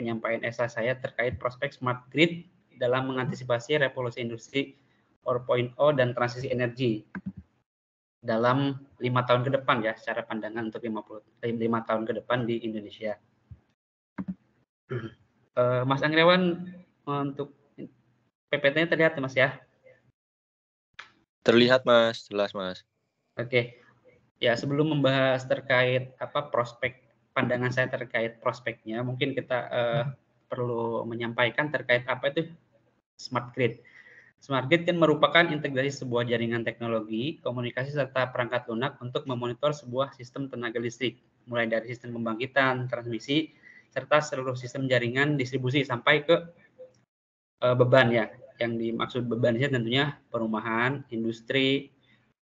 penyampaian esai saya terkait prospek smart grid dalam mengantisipasi revolusi industri 4.0 dan transisi energi dalam 5 tahun ke depan ya, secara pandangan untuk 5 tahun ke depan di Indonesia. Mas Anggrawan, untuk PPT-nya terlihat Mas ya? Terlihat Mas, jelas Mas. Oke. Ya, sebelum membahas terkait prospek, pandangan saya terkait prospeknya, mungkin kita perlu menyampaikan terkait apa itu smart grid. Smart grid kan merupakan integrasi sebuah jaringan teknologi, komunikasi serta perangkat lunak untuk memonitor sebuah sistem tenaga listrik, mulai dari sistem pembangkitan, transmisi, serta seluruh sistem jaringan distribusi sampai ke beban ya. Yang dimaksud beban ini tentunya perumahan, industri,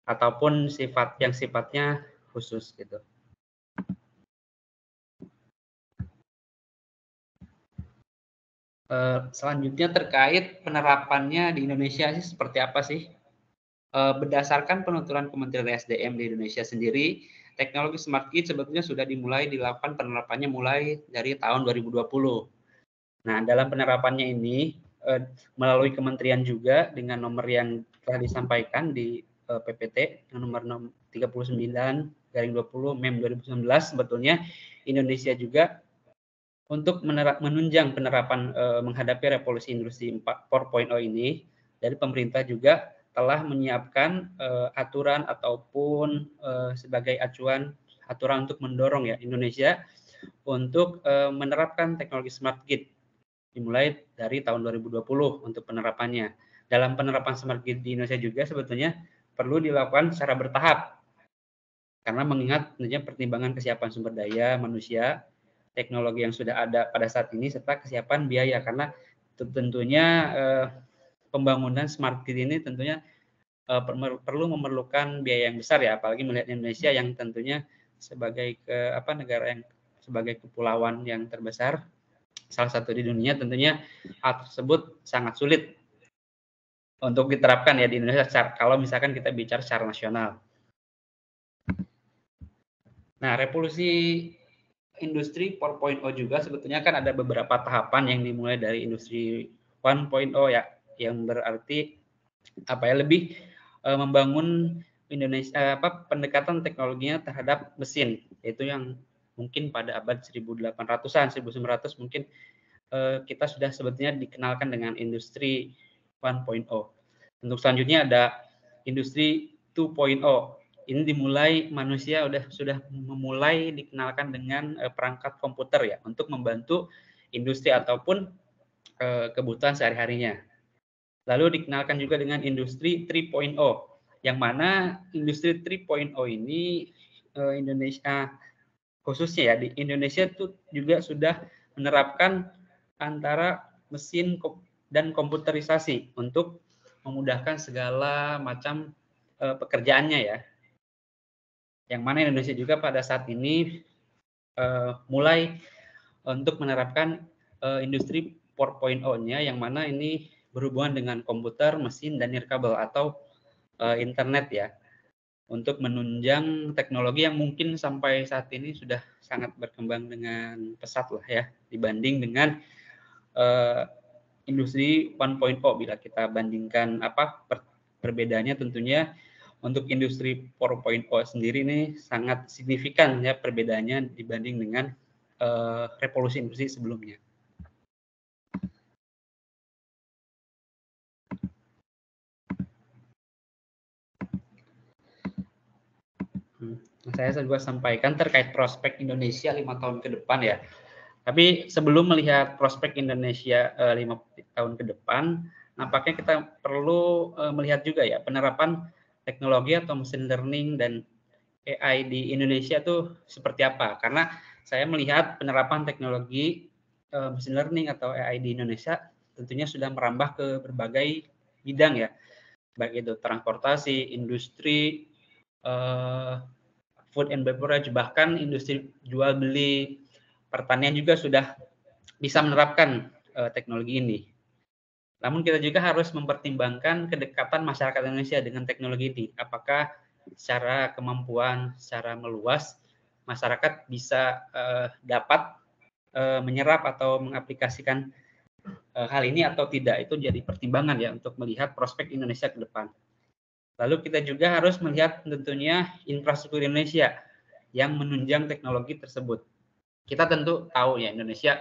ataupun sifatnya khusus gitu. Selanjutnya terkait penerapannya di Indonesia sih seperti apa sih? Berdasarkan penuturan Kementerian SDM di Indonesia sendiri, teknologi smart grid sebetulnya sudah dimulai dilakukan penerapannya mulai dari tahun 2020. Nah, dalam penerapannya ini melalui kementerian juga dengan nomor yang telah disampaikan di PPT nomor 39/20 Mem 2019, sebetulnya Indonesia juga untuk menunjang penerapan menghadapi revolusi industri 4.0 ini, dari pemerintah juga telah menyiapkan aturan ataupun sebagai aturan untuk mendorong ya Indonesia untuk menerapkan teknologi smart grid dimulai dari tahun 2020 untuk penerapannya. Dalam penerapan smart grid di Indonesia juga sebetulnya perlu dilakukan secara bertahap, karena mengingat tentunya pertimbangan kesiapan sumber daya manusia, teknologi yang sudah ada pada saat ini, serta kesiapan biaya, karena tentunya pembangunan smart grid ini tentunya perlu memerlukan biaya yang besar ya, apalagi melihat Indonesia yang tentunya sebagai negara yang sebagai kepulauan yang terbesar, salah satu di dunia, tentunya hal tersebut sangat sulit untuk diterapkan ya di Indonesia kalau misalkan kita bicara secara nasional. Nah, revolusi industri 4.0 juga sebetulnya kan ada beberapa tahapan yang dimulai dari industri 1.0 ya, yang berarti lebih membangun Indonesia pendekatan teknologinya terhadap mesin, yaitu yang mungkin pada abad 1800-an, 1900 mungkin kita sudah sebetulnya dikenalkan dengan industri 1.0. Untuk selanjutnya ada industri 2.0. Ini dimulai manusia sudah memulai dikenalkan dengan perangkat komputer ya, untuk membantu industri ataupun kebutuhan sehari-harinya. Lalu dikenalkan juga dengan industri 3.0, yang mana industri 3.0 ini Indonesia khususnya ya, di Indonesia itu juga sudah menerapkan antara mesin dan komputerisasi untuk memudahkan segala macam pekerjaannya ya. Yang mana Indonesia juga pada saat ini mulai untuk menerapkan industri 4.0-nya, yang mana ini berhubungan dengan komputer, mesin, dan nirkabel atau internet ya, untuk menunjang teknologi yang mungkin sampai saat ini sudah sangat berkembang dengan pesat lah ya, dibanding dengan industri 1.0. Bila kita bandingkan perbedaannya, tentunya untuk industri 4.0 sendiri ini sangat signifikan ya perbedaannya dibanding dengan revolusi industri sebelumnya. Saya juga sampaikan terkait prospek Indonesia 5 tahun ke depan ya. Tapi sebelum melihat prospek Indonesia 5 tahun ke depan, nampaknya kita perlu melihat juga ya penerapan teknologi atau machine learning dan AI di Indonesia itu seperti apa. Karena saya melihat penerapan teknologi machine learning atau AI di Indonesia tentunya sudah merambah ke berbagai bidang ya, baik itu transportasi, industri, food and beverage, bahkan industri jual beli, pertanian juga sudah bisa menerapkan teknologi ini. Namun kita juga harus mempertimbangkan kedekatan masyarakat Indonesia dengan teknologi ini. Apakah secara kemampuan, secara meluas, masyarakat bisa dapat menyerap atau mengaplikasikan hal ini atau tidak. Itu jadi pertimbangan ya untuk melihat prospek Indonesia ke depan. Lalu kita juga harus melihat tentunya infrastruktur Indonesia yang menunjang teknologi tersebut. Kita tentu tahu ya, Indonesia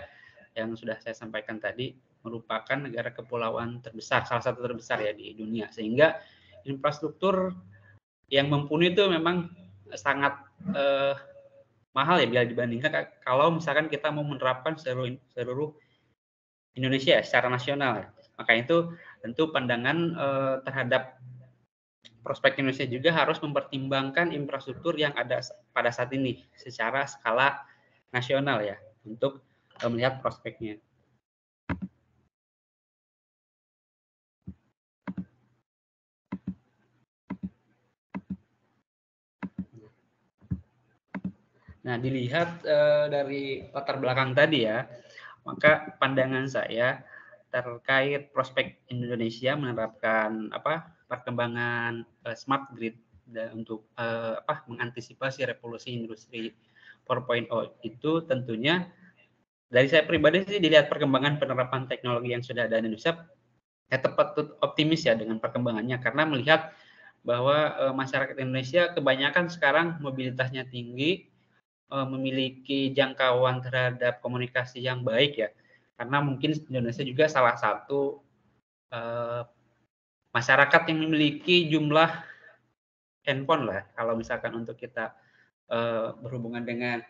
yang sudah saya sampaikan tadi merupakan negara kepulauan terbesar, salah satu terbesar ya di dunia, sehingga infrastruktur yang mumpuni itu memang sangat mahal ya bila dibandingkan kalau misalkan kita mau menerapkan seluruh Indonesia secara nasional. Maka itu tentu pandangan terhadap prospek Indonesia juga harus mempertimbangkan infrastruktur yang ada pada saat ini secara skala nasional ya untuk melihat prospeknya. Nah, dilihat dari latar belakang tadi ya, maka pandangan saya terkait prospek Indonesia menerapkan perkembangan smart grid untuk mengantisipasi revolusi industri 4.0 itu tentunya dari saya pribadi sih dilihat perkembangan penerapan teknologi yang sudah ada di Indonesia, saya tepat optimis ya dengan perkembangannya karena melihat bahwa masyarakat Indonesia kebanyakan sekarang mobilitasnya tinggi, memiliki jangkauan terhadap komunikasi yang baik ya, karena mungkin Indonesia juga salah satu masyarakat yang memiliki jumlah handphone lah, kalau misalkan untuk kita berhubungan dengan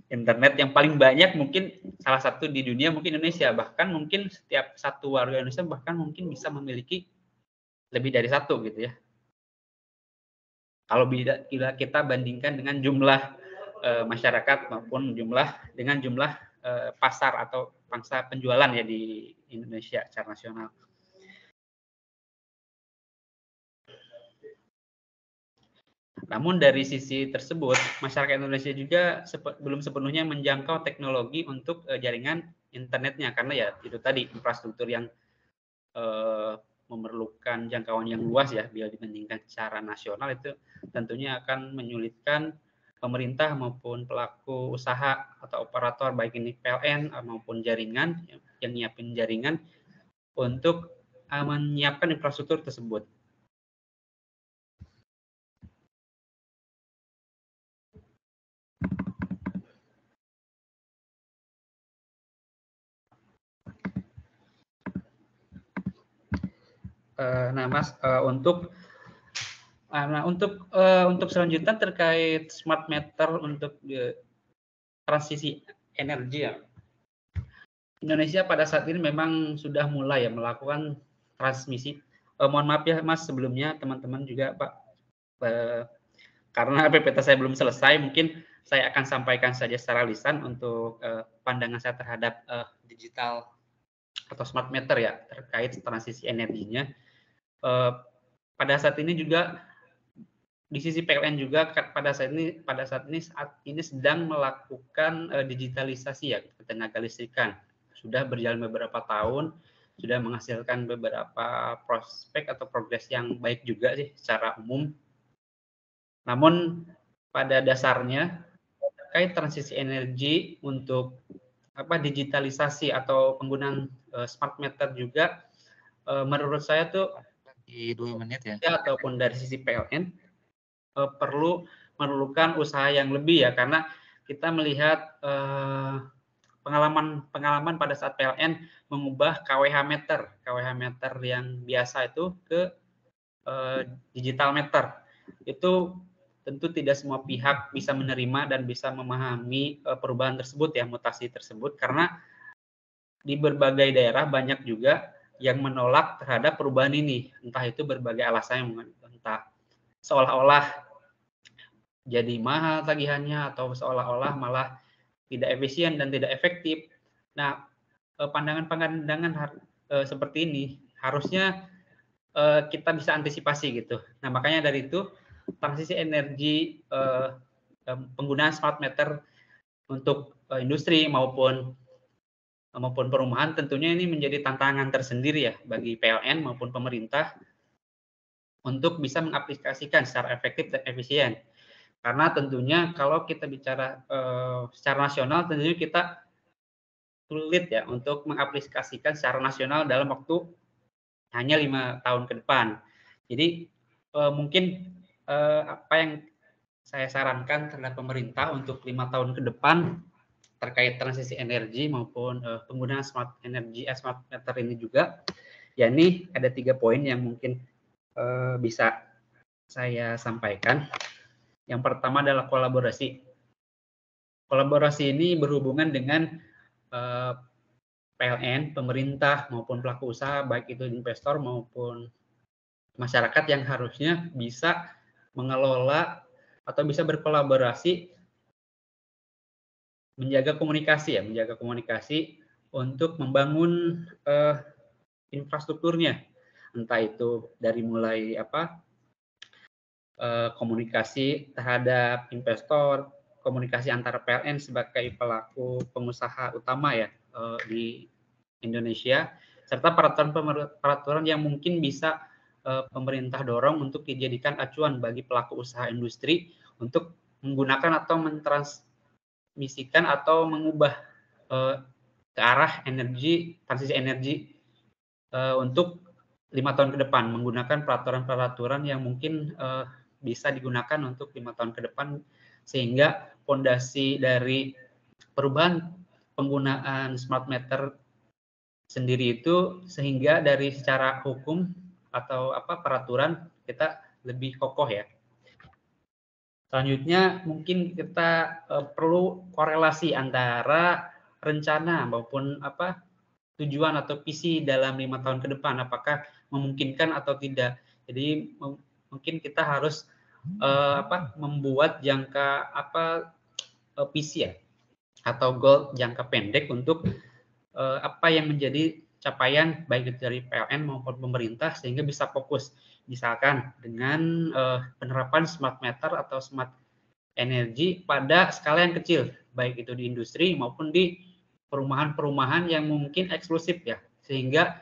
internet yang paling banyak mungkin salah satu di dunia mungkin Indonesia, bahkan mungkin setiap satu warga Indonesia bahkan mungkin bisa memiliki lebih dari satu gitu ya. Kalau bila kita bandingkan dengan jumlah masyarakat maupun jumlah pasar atau pangsa penjualan ya di Indonesia secara nasional. Namun dari sisi tersebut, masyarakat Indonesia juga belum sepenuhnya menjangkau teknologi untuk jaringan internetnya karena ya itu tadi infrastruktur yang memerlukan jangkauan yang luas ya bila dibandingkan secara nasional itu tentunya akan menyulitkan pemerintah maupun pelaku usaha atau operator baik ini PLN maupun jaringan yang nyiapin jaringan untuk menyiapkan infrastruktur tersebut. Nah, Mas, untuk selanjutnya terkait smart meter untuk transisi energi ya. Indonesia pada saat ini memang sudah mulai ya melakukan transmisi. Mohon maaf ya Mas sebelumnya teman-teman juga Pak, karena PPT saya belum selesai, mungkin saya akan sampaikan saja secara lisan untuk pandangan saya terhadap digital atau smart meter ya terkait transisi energinya. Pada saat ini juga di sisi PLN juga pada saat ini sedang melakukan digitalisasi ya tenaga listrikan. Sudah berjalan beberapa tahun, sudah menghasilkan beberapa prospek atau progres yang baik juga sih secara umum. Namun pada dasarnya terkait transisi energi untuk digitalisasi atau penggunaan smart meter juga menurut saya tuh di 2 menit ya. Ataupun dari sisi PLN memerlukan usaha yang lebih ya karena kita melihat pengalaman pada saat PLN mengubah KWH meter yang biasa itu ke digital meter. Itu tentu tidak semua pihak bisa menerima dan bisa memahami perubahan tersebut ya, mutasi tersebut karena di berbagai daerah banyak juga yang menolak terhadap perubahan ini, entah itu berbagai alasan, entah seolah-olah jadi mahal tagihannya atau seolah-olah malah tidak efisien dan tidak efektif. Nah, pandangan-pandangan seperti ini harusnya kita bisa antisipasi gitu. Nah, makanya dari itu transisi energi penggunaan smart meter untuk industri maupun perumahan tentunya ini menjadi tantangan tersendiri ya bagi PLN maupun pemerintah untuk bisa mengaplikasikan secara efektif dan efisien. Karena tentunya kalau kita bicara secara nasional tentunya kita sulit ya untuk mengaplikasikan secara nasional dalam waktu hanya 5 tahun ke depan. Jadi mungkin apa yang saya sarankan terhadap pemerintah untuk 5 tahun ke depan terkait transisi energi maupun penggunaan smart meter ini juga, yakni ada 3 poin yang mungkin bisa saya sampaikan. Yang pertama adalah kolaborasi. Kolaborasi ini berhubungan dengan PLN, pemerintah maupun pelaku usaha, baik itu investor maupun masyarakat yang harusnya bisa mengelola atau bisa berkolaborasi menjaga komunikasi untuk membangun infrastrukturnya, entah itu dari mulai komunikasi terhadap investor, komunikasi antara PLN sebagai pelaku pengusaha utama ya di Indonesia, serta peraturan yang mungkin bisa pemerintah dorong untuk dijadikan acuan bagi pelaku usaha industri untuk menggunakan atau mentransmisikan atau mengubah ke arah transisi energi untuk 5 tahun ke depan, menggunakan peraturan-peraturan yang mungkin bisa digunakan untuk 5 tahun ke depan, sehingga fondasi dari perubahan penggunaan smart meter sendiri itu sehingga dari secara hukum atau peraturan kita lebih kokoh ya. Selanjutnya mungkin kita perlu korelasi antara rencana maupun tujuan atau visi dalam 5 tahun ke depan, apakah memungkinkan atau tidak. Jadi mungkin kita harus membuat visi ya atau goal jangka pendek untuk apa yang menjadi capaian baik dari PLN maupun pemerintah sehingga bisa fokus, misalkan dengan penerapan smart meter atau smart energi pada skala yang kecil, baik itu di industri maupun di perumahan-perumahan yang mungkin eksklusif ya, sehingga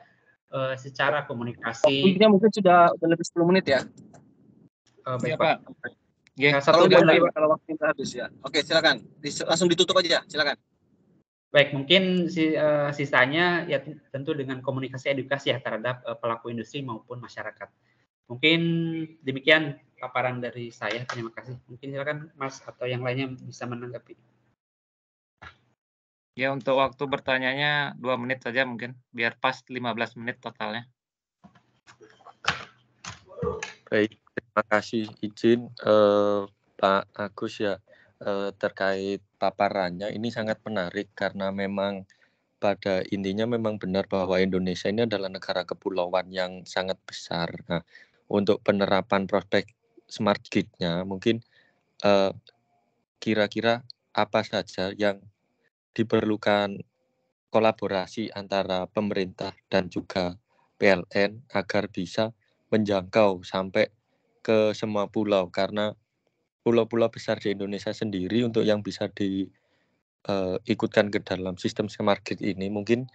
secara komunikasi. Waktunya mungkin sudah lebih 10 menit ya. Baik Pak. Ya, kalau waktu kita habis ya. Oke, silakan. Langsung ditutup aja, silakan. Baik, mungkin sisanya ya tentu dengan komunikasi edukasi ya terhadap pelaku industri maupun masyarakat. Mungkin demikian paparan dari saya. Terima kasih. Mungkin silakan Mas atau yang lainnya bisa menanggapi. Ya, untuk waktu bertanyanya 2 menit saja mungkin, biar pas 15 menit totalnya. Baik, terima kasih izin Pak Agus ya. Terkait paparannya ini sangat menarik karena memang pada intinya memang benar bahwa Indonesia ini adalah negara kepulauan yang sangat besar. Nah, untuk penerapan prospek smart grid-nya mungkin kira-kira apa saja yang diperlukan kolaborasi antara pemerintah dan juga PLN agar bisa menjangkau sampai ke semua pulau, karena pulau-pulau besar di Indonesia sendiri untuk yang bisa diikutkan ke dalam sistem smart grid ini mungkin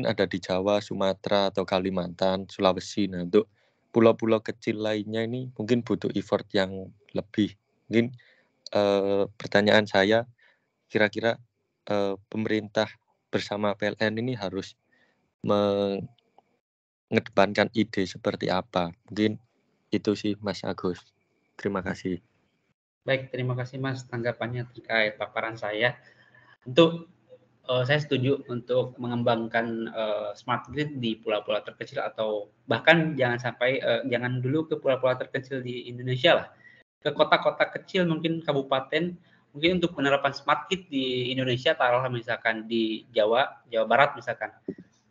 ada di Jawa, Sumatera atau Kalimantan, Sulawesi. Nah, untuk pulau-pulau kecil lainnya ini mungkin butuh effort yang lebih. Mungkin pertanyaan saya, kira-kira pemerintah bersama PLN ini harus mengedepankan ide seperti apa? Mungkin itu sih Mas Agus. Terima kasih. Baik, terima kasih Mas tanggapannya terkait paparan saya. Untuk saya setuju untuk mengembangkan smart grid di pulau-pulau terkecil atau bahkan jangan dulu ke pulau-pulau terkecil di Indonesia lah. Ke kota-kota kecil mungkin kabupaten, mungkin untuk penerapan smart grid di Indonesia taruhlah misalkan di Jawa Barat misalkan.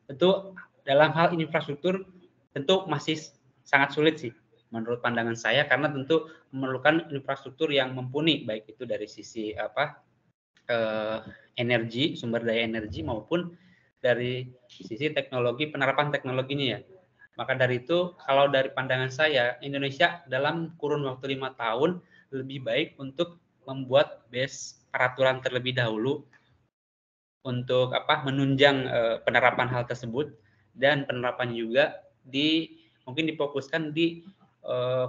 Tentu dalam hal infrastruktur tentu masih sangat sulit sih menurut pandangan saya, karena tentu memerlukan infrastruktur yang mumpuni baik itu dari sisi energi, sumber daya energi maupun dari sisi teknologi, penerapan teknologinya ya. Maka dari itu kalau dari pandangan saya, Indonesia dalam kurun waktu 5 tahun lebih baik untuk membuat base peraturan terlebih dahulu untuk menunjang penerapan hal tersebut, dan penerapan juga mungkin difokuskan di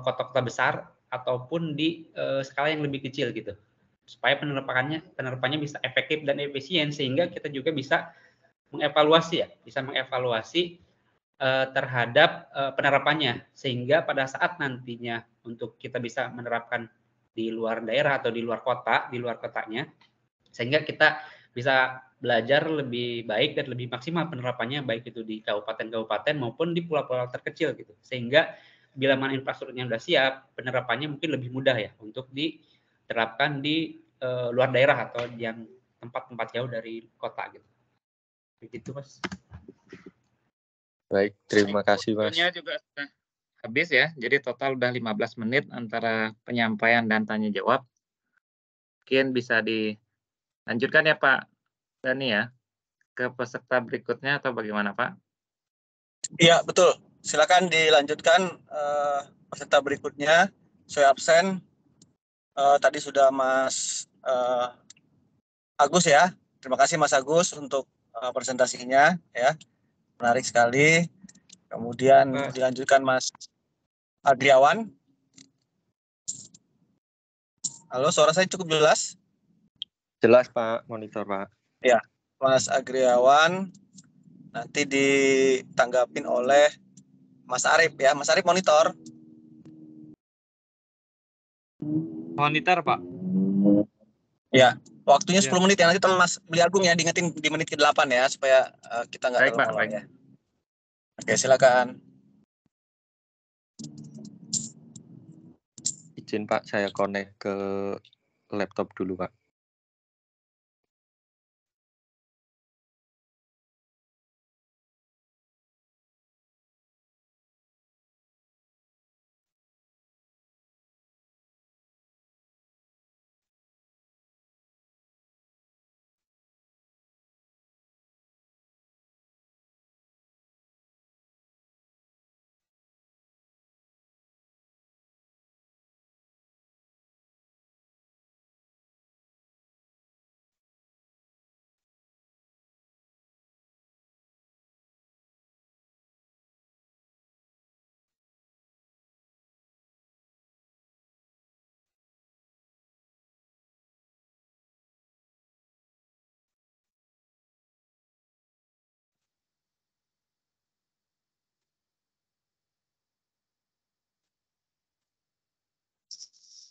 kota-kota besar ataupun di skala yang lebih kecil gitu, supaya penerapannya bisa efektif dan efisien, sehingga kita juga bisa mengevaluasi terhadap penerapannya, sehingga pada saat nantinya untuk kita bisa menerapkan di luar daerah atau di luar kotanya, sehingga kita bisa belajar lebih baik dan lebih maksimal penerapannya, baik itu di kabupaten-kabupaten maupun di pulau-pulau terkecil gitu, sehingga bila mana infrastrukturnya sudah siap, penerapannya mungkin lebih mudah ya untuk diterapkan di luar daerah atau yang tempat-tempat jauh dari kota gitu. Begitu, Mas. Baik, terima kasih, Mas. Waktunya juga sudah habis ya. Jadi total udah 15 menit antara penyampaian dan tanya jawab. Mungkin bisa dilanjutkan ya Pak Dani ya ke peserta berikutnya atau bagaimana Pak? Iya, betul. Silakan dilanjutkan peserta berikutnya. Saya absen. Tadi sudah Mas Agus ya. Terima kasih Mas Agus untuk presentasinya ya. Menarik sekali. Kemudian dilanjutkan Mas Adriawan. Halo, suara saya cukup jelas? Jelas, Pak. Monitor, Pak. Ya, Mas Agriawan nanti ditanggapin oleh Mas Arif ya. Mas Arif monitor. Monitor Pak. Ya, waktunya 10 Ya. menit ya. Nanti Mas Beli Agung ya diingetin di menit ke-8 ya supaya kita nggak Baik Pak, baik. ya. Oke, silakan. Izin Pak, saya connect ke laptop dulu Pak.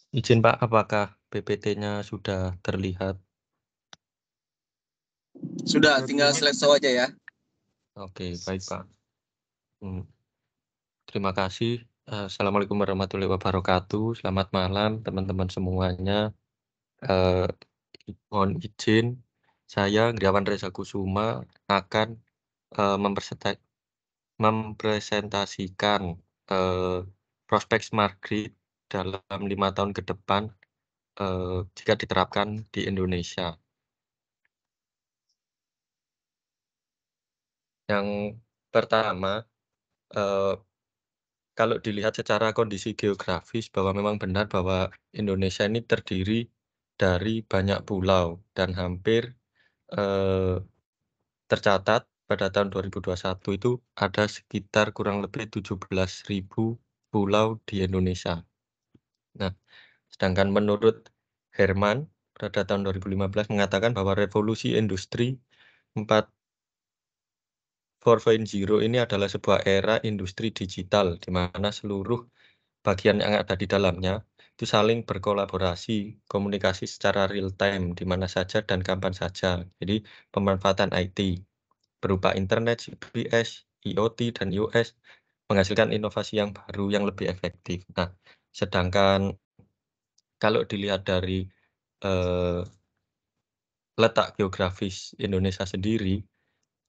Izin Pak, apakah PPT-nya sudah terlihat? Sudah, tinggal slideshow aja ya. Oke, baik Pak. Terima kasih. Assalamualaikum warahmatullahi wabarakatuh. Selamat malam teman-teman semuanya. Mohon izin, saya Griawan Reza Kusuma akan mempresentasikan prospek smart grid dalam 5 tahun ke depan jika diterapkan di Indonesia. Yang pertama, kalau dilihat secara kondisi geografis bahwa memang benar bahwa Indonesia ini terdiri dari banyak pulau dan hampir tercatat pada tahun 2021 itu ada sekitar kurang lebih 17.000 pulau di Indonesia. Nah, sedangkan menurut Herman pada tahun 2015 mengatakan bahwa revolusi industri 4.0 ini adalah sebuah era industri digital di mana seluruh bagian yang ada di dalamnya itu saling berkolaborasi, komunikasi secara real time di mana saja dan kapan saja. Jadi pemanfaatan IT berupa internet, GPS, IoT, dan iOS menghasilkan inovasi yang baru yang lebih efektif. Nah, sedangkan kalau dilihat dari letak geografis Indonesia sendiri,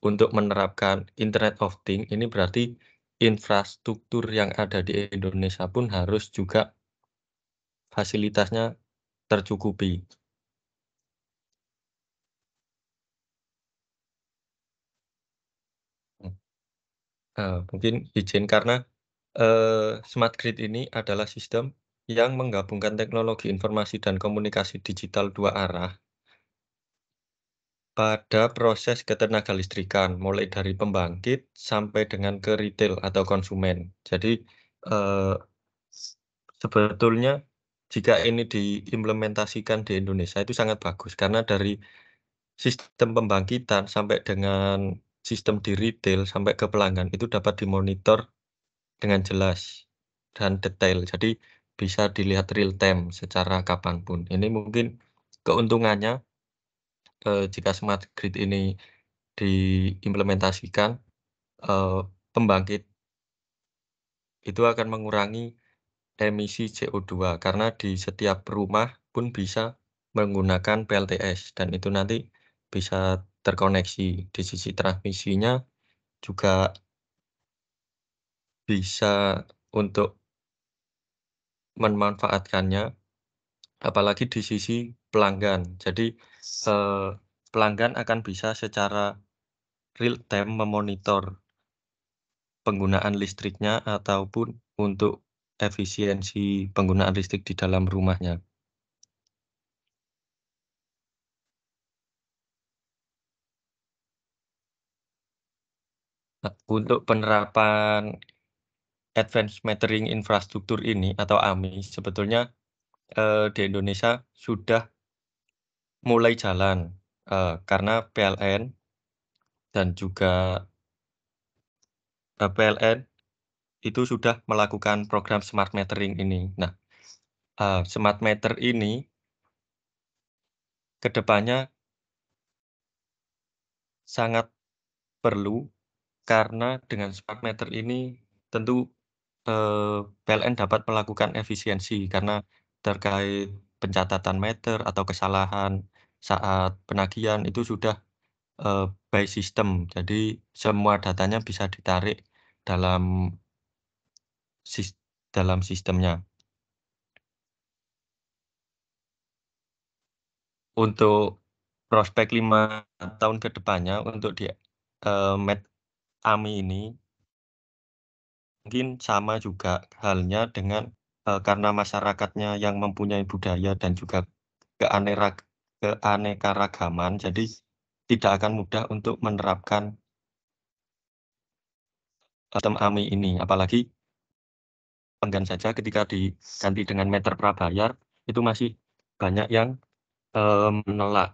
untuk menerapkan Internet of Things ini berarti infrastruktur yang ada di Indonesia pun harus juga fasilitasnya tercukupi. Mungkin izin karena smart grid ini adalah sistem yang menggabungkan teknologi informasi dan komunikasi digital 2 arah pada proses ketenagalistrikan, mulai dari pembangkit sampai dengan ke retail atau konsumen. Jadi sebetulnya jika ini diimplementasikan di Indonesia itu sangat bagus karena dari sistem pembangkitan sampai dengan sistem di retail sampai ke pelanggan itu dapat dimonitor dengan jelas dan detail. Jadi bisa dilihat real time secara kapanpun. Ini mungkin keuntungannya jika smart grid ini diimplementasikan, pembangkit itu akan mengurangi emisi CO2 karena di setiap rumah pun bisa menggunakan PLTS dan itu nanti bisa terkoneksi. Di sisi transmisinya juga bisa untuk memanfaatkannya, apalagi di sisi pelanggan. Jadi pelanggan akan bisa secara real time memonitor penggunaan listriknya ataupun untuk efisiensi penggunaan listrik di dalam rumahnya. Nah, untuk penerapan Advanced Metering Infrastructure ini atau AMI sebetulnya di Indonesia sudah mulai jalan karena PLN dan juga PLN itu sudah melakukan program smart metering ini. Nah, smart meter ini kedepannya sangat perlu karena dengan smart meter ini tentu PLN dapat melakukan efisiensi karena terkait pencatatan meter atau kesalahan saat penagihan itu sudah by system. Jadi semua datanya bisa ditarik dalam sistemnya. Untuk prospek 5 tahun ke depannya untuk di AMI ini mungkin sama juga halnya dengan karena masyarakatnya yang mempunyai budaya dan juga keanekaragaman, jadi tidak akan mudah untuk menerapkan sistem AMI ini. Apalagi enggan saja ketika diganti dengan meter prabayar, itu masih banyak yang menolak.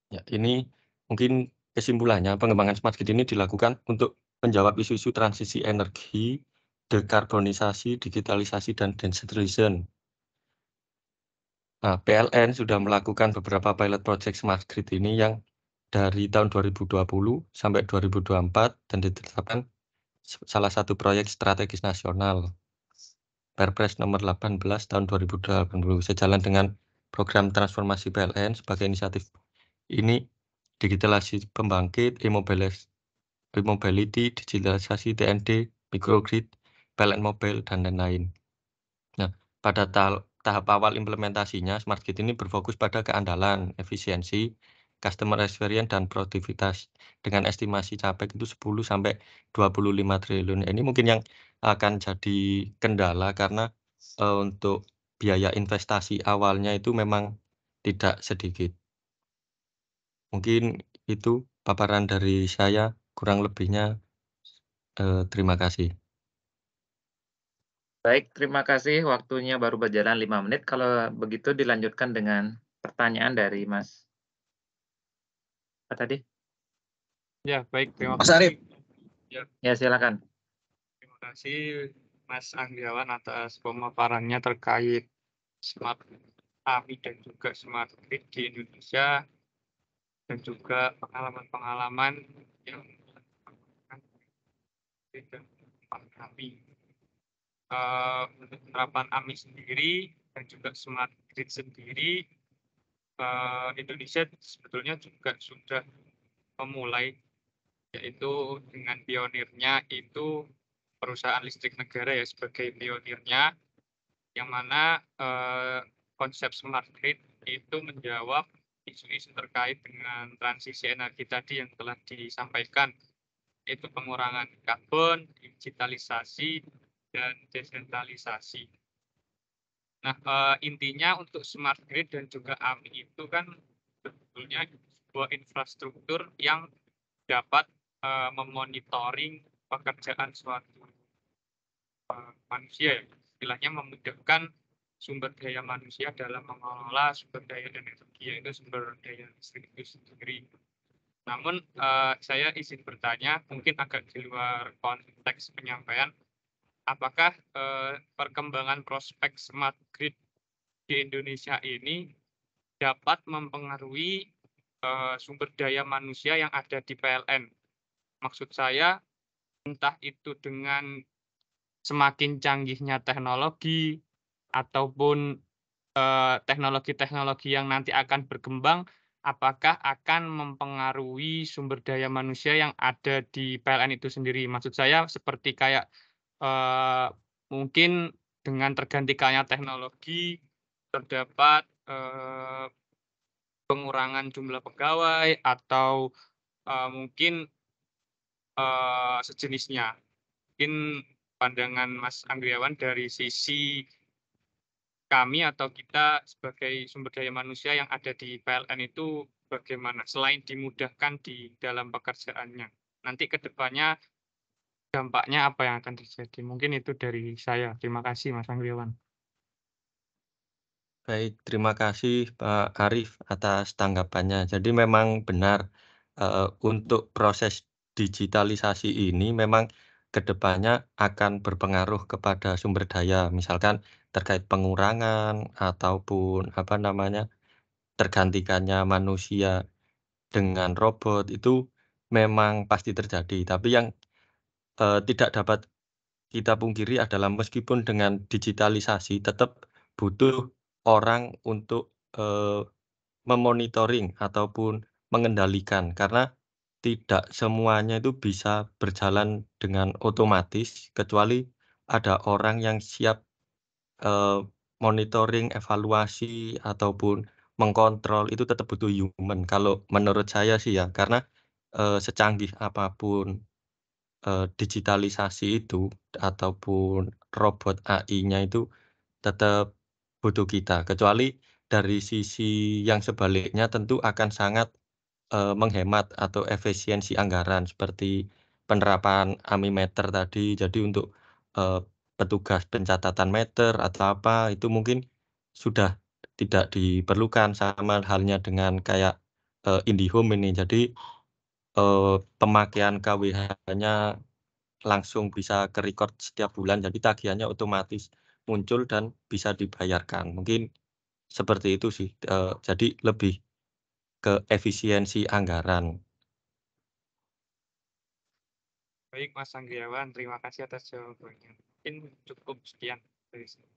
Ya, ini mungkin kesimpulannya pengembangan smart grid ini dilakukan untuk menjawab isu-isu transisi energi, dekarbonisasi, digitalisasi, dan decentralization. Nah, PLN sudah melakukan beberapa pilot project smart grid ini yang dari tahun 2020 sampai 2024 dan ditetapkan salah satu proyek strategis nasional. Perpres nomor 18 tahun 2020 sejalan dengan program transformasi PLN sebagai inisiatif ini digitalisasi pembangkit, e-mobility, digitalisasi TND, microgrid, PLN mobile, dan lain-lain. Nah, pada tahap awal implementasinya, smart grid ini berfokus pada keandalan, efisiensi, customer experience, dan produktivitas. Dengan estimasi capai itu 10 sampai 25 triliun. Ini mungkin yang akan jadi kendala karena untuk biaya investasi awalnya itu memang tidak sedikit. Mungkin itu paparan dari saya, kurang lebihnya terima kasih. Baik, terima kasih. Waktunya baru berjalan 5 menit. Kalau begitu dilanjutkan dengan pertanyaan dari Mas. Apa tadi? Ya, baik. Terima Mas kasih. Arif. Ya, silakan. Terima kasih Mas Anggiawan atas pemaparannya terkait smart AMI dan juga smart grid di Indonesia dan juga pengalaman-pengalaman yang dan AMI. Untuk penerapan AMI sendiri dan juga smart grid sendiri, Indonesia sebetulnya juga sudah memulai, yaitu dengan pionirnya itu perusahaan listrik negara ya sebagai pionirnya, yang mana konsep smart grid itu menjawab isu-isu terkait dengan transisi energi tadi yang telah disampaikan, yaitu pengurangan karbon, digitalisasi, dan desentralisasi. Nah, intinya untuk smart grid dan juga AMI itu kan sebetulnya sebuah infrastruktur yang dapat memonitoring pekerjaan suatu manusia, ya. Istilahnya memudahkan sumber daya manusia dalam mengelola sumber daya energi, yaitu sumber daya listrik itu sendiri. Namun saya izin bertanya, mungkin agak di luar konteks penyampaian, apakah perkembangan prospek smart grid di Indonesia ini dapat mempengaruhi sumber daya manusia yang ada di PLN? Maksud saya, entah itu dengan semakin canggihnya teknologi ataupun teknologi-teknologi yang nanti akan berkembang, apakah akan mempengaruhi sumber daya manusia yang ada di PLN itu sendiri? Maksud saya seperti kayak mungkin dengan tergantikannya teknologi terdapat pengurangan jumlah pegawai atau mungkin sejenisnya. Mungkin pandangan Mas Anggriawan dari sisi kami atau kita sebagai sumber daya manusia yang ada di PLN itu bagaimana selain dimudahkan di dalam pekerjaannya. Nanti ke depannya dampaknya apa yang akan terjadi? Mungkin itu dari saya. Terima kasih Mas Anggriawan. Baik, terima kasih Pak Arif atas tanggapannya. Jadi memang benar untuk proses digitalisasi ini memang kedepannya akan berpengaruh kepada sumber daya, misalkan terkait pengurangan ataupun tergantikannya manusia dengan robot itu memang pasti terjadi. Tapi yang tidak dapat kita pungkiri adalah meskipun dengan digitalisasi tetap butuh orang untuk memonitoring ataupun mengendalikan karena tidak semuanya itu bisa berjalan dengan otomatis kecuali ada orang yang siap monitoring, evaluasi ataupun mengkontrol itu tetap butuh human. Kalau menurut saya sih ya, karena secanggih apapun digitalisasi itu ataupun robot AI-nya itu tetap butuh kita. Kecuali dari sisi yang sebaliknya tentu akan sangat menghemat atau efisiensi anggaran seperti penerapan ammeter tadi. Jadi untuk petugas pencatatan meter atau apa itu mungkin sudah tidak diperlukan sama halnya dengan kayak IndiHome ini. Jadi pemakaian KWH-nya langsung bisa ke-record setiap bulan, jadi tagihannya otomatis muncul dan bisa dibayarkan. Mungkin seperti itu sih, jadi lebih ke efisiensi anggaran. Baik Mas Anggriawan, terima kasih atas jawabannya. Mungkin cukup sekian dari saya.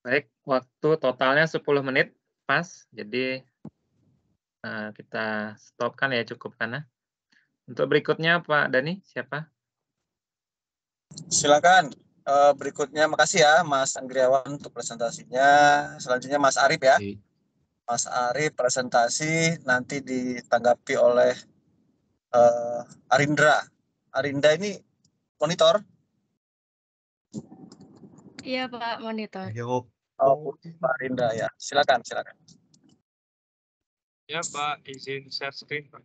Baik, waktu totalnya 10 menit, pas. Jadi kita stopkan ya, cukupkan ya. Untuk berikutnya Pak Dani, siapa? Silakan. Berikutnya, makasih ya Mas Anggriawan untuk presentasinya. Selanjutnya Mas Arif ya. Mas Arif presentasi nanti ditanggapi oleh Arindra. Arinda ini monitor. Iya Pak, monitor. Oh, Pak Arindra ya. Silakan. Ya Pak, izin share screen Pak.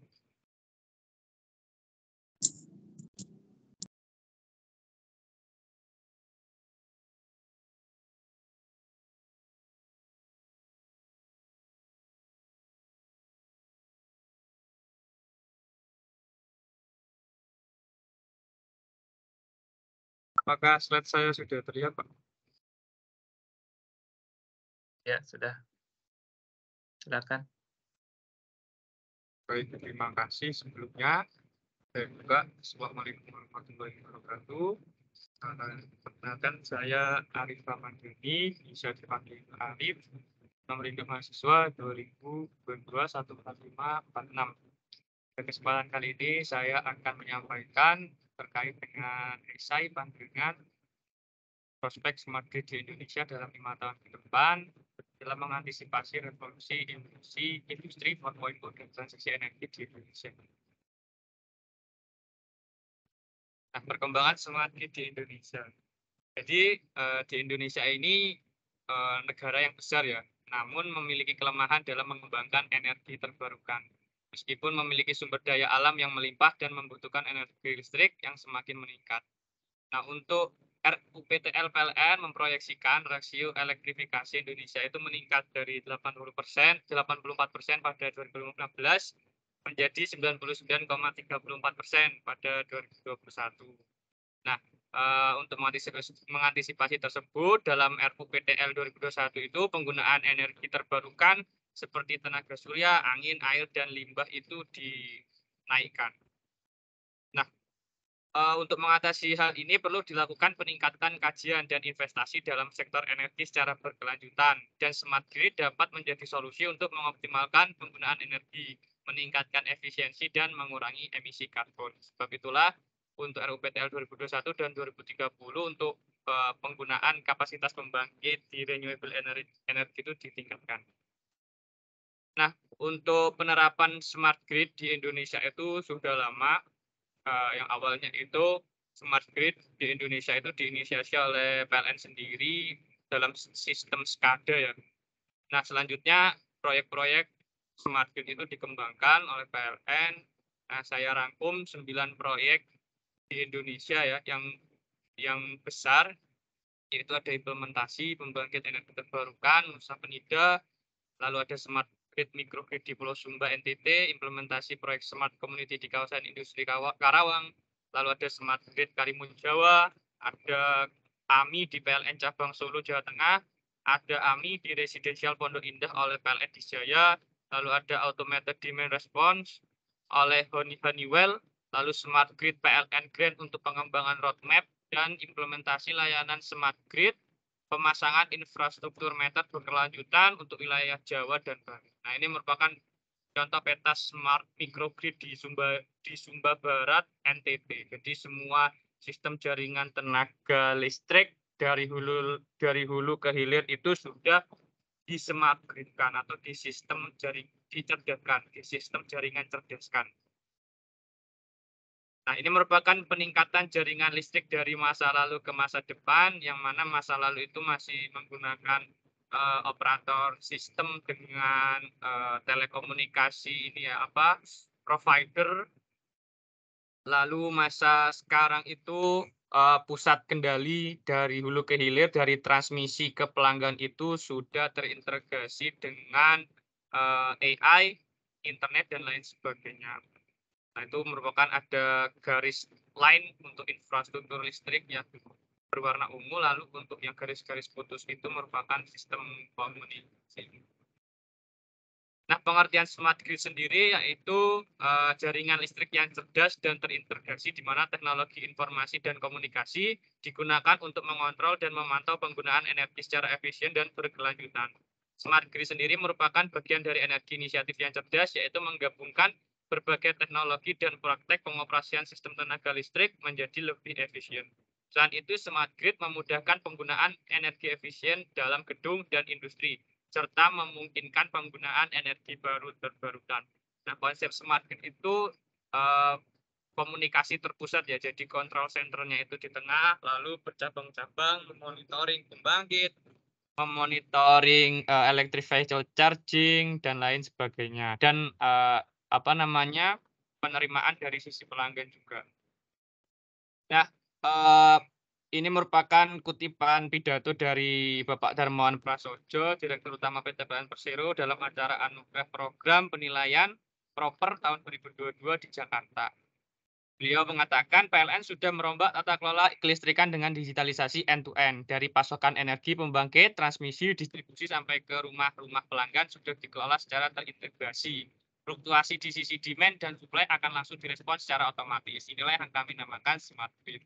Apakah slide saya sudah terlihat Pak? Ya, sudah. Silakan. Baik, terima kasih sebelumnya. Saya juga Assalamualaikum warahmatullahi wabarakatuh. Perkenalkan saya Arif Ramandani, bisa dipanggil Arif, nomor induk mahasiswa 2022-14546. Pada kesempatan kali ini saya akan menyampaikan terkait dengan esai pandangan prospek smart grid di Indonesia dalam 5 tahun ke depan dalam mengantisipasi revolusi industri 4.0 dan transisi energi di Indonesia. Nah, perkembangan smart grid di Indonesia. Jadi di Indonesia ini negara yang besar ya, namun memiliki kelemahan dalam mengembangkan energi terbarukan. meskipun memiliki sumber daya alam yang melimpah dan membutuhkan energi listrik yang semakin meningkat. Nah, untuk RUPTL PLN memproyeksikan rasio elektrifikasi Indonesia itu meningkat dari 84% pada 2016 menjadi 99,34% pada 2021. Nah, untuk mengantisipasi tersebut, dalam RUPTL 2021 itu penggunaan energi terbarukan seperti tenaga surya, angin, air, dan limbah itu dinaikkan. Nah, untuk mengatasi hal ini perlu dilakukan peningkatan kajian dan investasi dalam sektor energi secara berkelanjutan, dan smart grid dapat menjadi solusi untuk mengoptimalkan penggunaan energi, meningkatkan efisiensi, dan mengurangi emisi karbon. Sebab itulah untuk RUPTL 2021 dan 2030 untuk penggunaan kapasitas pembangkit di renewable energy itu ditingkatkan. Nah, untuk penerapan smart grid di Indonesia itu sudah lama. Yang awalnya itu smart grid di Indonesia itu diinisiasi oleh PLN sendiri dalam sistem SCADA ya. Nah, selanjutnya proyek-proyek smart grid itu dikembangkan oleh PLN. Nah, saya rangkum 9 proyek di Indonesia ya yang besar, yaitu ada implementasi pembangkit energi terbarukan Nusa Penida, lalu ada smart grid microgrid di Pulau Sumba NTT, implementasi proyek smart community di kawasan industri Karawang, lalu ada smart grid Karimun Jawa, ada AMI di PLN cabang Solo Jawa Tengah, ada AMI di residensial Pondok Indah oleh PLN di Jaya, lalu ada automated demand response oleh Honeywell, lalu smart grid PLN Grand untuk pengembangan roadmap dan implementasi layanan smart grid, pemasangan infrastruktur meter berkelanjutan untuk wilayah Jawa dan Bali. Nah, ini merupakan contoh peta smart microgrid di Sumba Barat NTT. Jadi semua sistem jaringan tenaga listrik dari hulu ke hilir itu sudah di smart gridkan atau di sistem dicerdaskan, di sistem jaringan cerdaskan. Nah, ini merupakan peningkatan jaringan listrik dari masa lalu ke masa depan, yang mana masa lalu itu masih menggunakan operator sistem dengan telekomunikasi provider. Lalu masa sekarang itu pusat kendali dari hulu ke hilir, dari transmisi ke pelanggan itu sudah terintegrasi dengan AI, internet, dan lain sebagainya. Nah, itu merupakan ada garis line untuk infrastruktur listrik yang berwarna ungu, lalu untuk yang garis-garis putus itu merupakan sistem komunikasi. Nah, pengertian smart grid sendiri yaitu jaringan listrik yang cerdas dan terintegrasi di mana teknologi informasi dan komunikasi digunakan untuk mengontrol dan memantau penggunaan energi secara efisien dan berkelanjutan. Smart grid sendiri merupakan bagian dari energi inisiatif yang cerdas, yaitu menggabungkan berbagai teknologi dan praktek pengoperasian sistem tenaga listrik menjadi lebih efisien. Selain itu, smart grid memudahkan penggunaan energi efisien dalam gedung dan industri, serta memungkinkan penggunaan energi baru terbarukan. Nah, konsep smart grid itu komunikasi terpusat ya, jadi control centernya itu di tengah, lalu bercabang-cabang memonitoring pembangkit, memonitoring electric vehicle charging, dan lain sebagainya. Dan penerimaan dari sisi pelanggan juga. Nah, ini merupakan kutipan pidato dari Bapak Darmawan Prasojo, Direktur Utama PT PLN Persero dalam acara Anugerah Program Penilaian Proper tahun 2022 di Jakarta. Beliau mengatakan PLN sudah merombak tata kelola kelistrikan dengan digitalisasi end-to-end. Dari pasokan energi pembangkit, transmisi, distribusi, sampai ke rumah-rumah pelanggan sudah dikelola secara terintegrasi. Fluktuasi di sisi demand dan supply akan langsung direspon secara otomatis. Inilah yang kami namakan smart grid.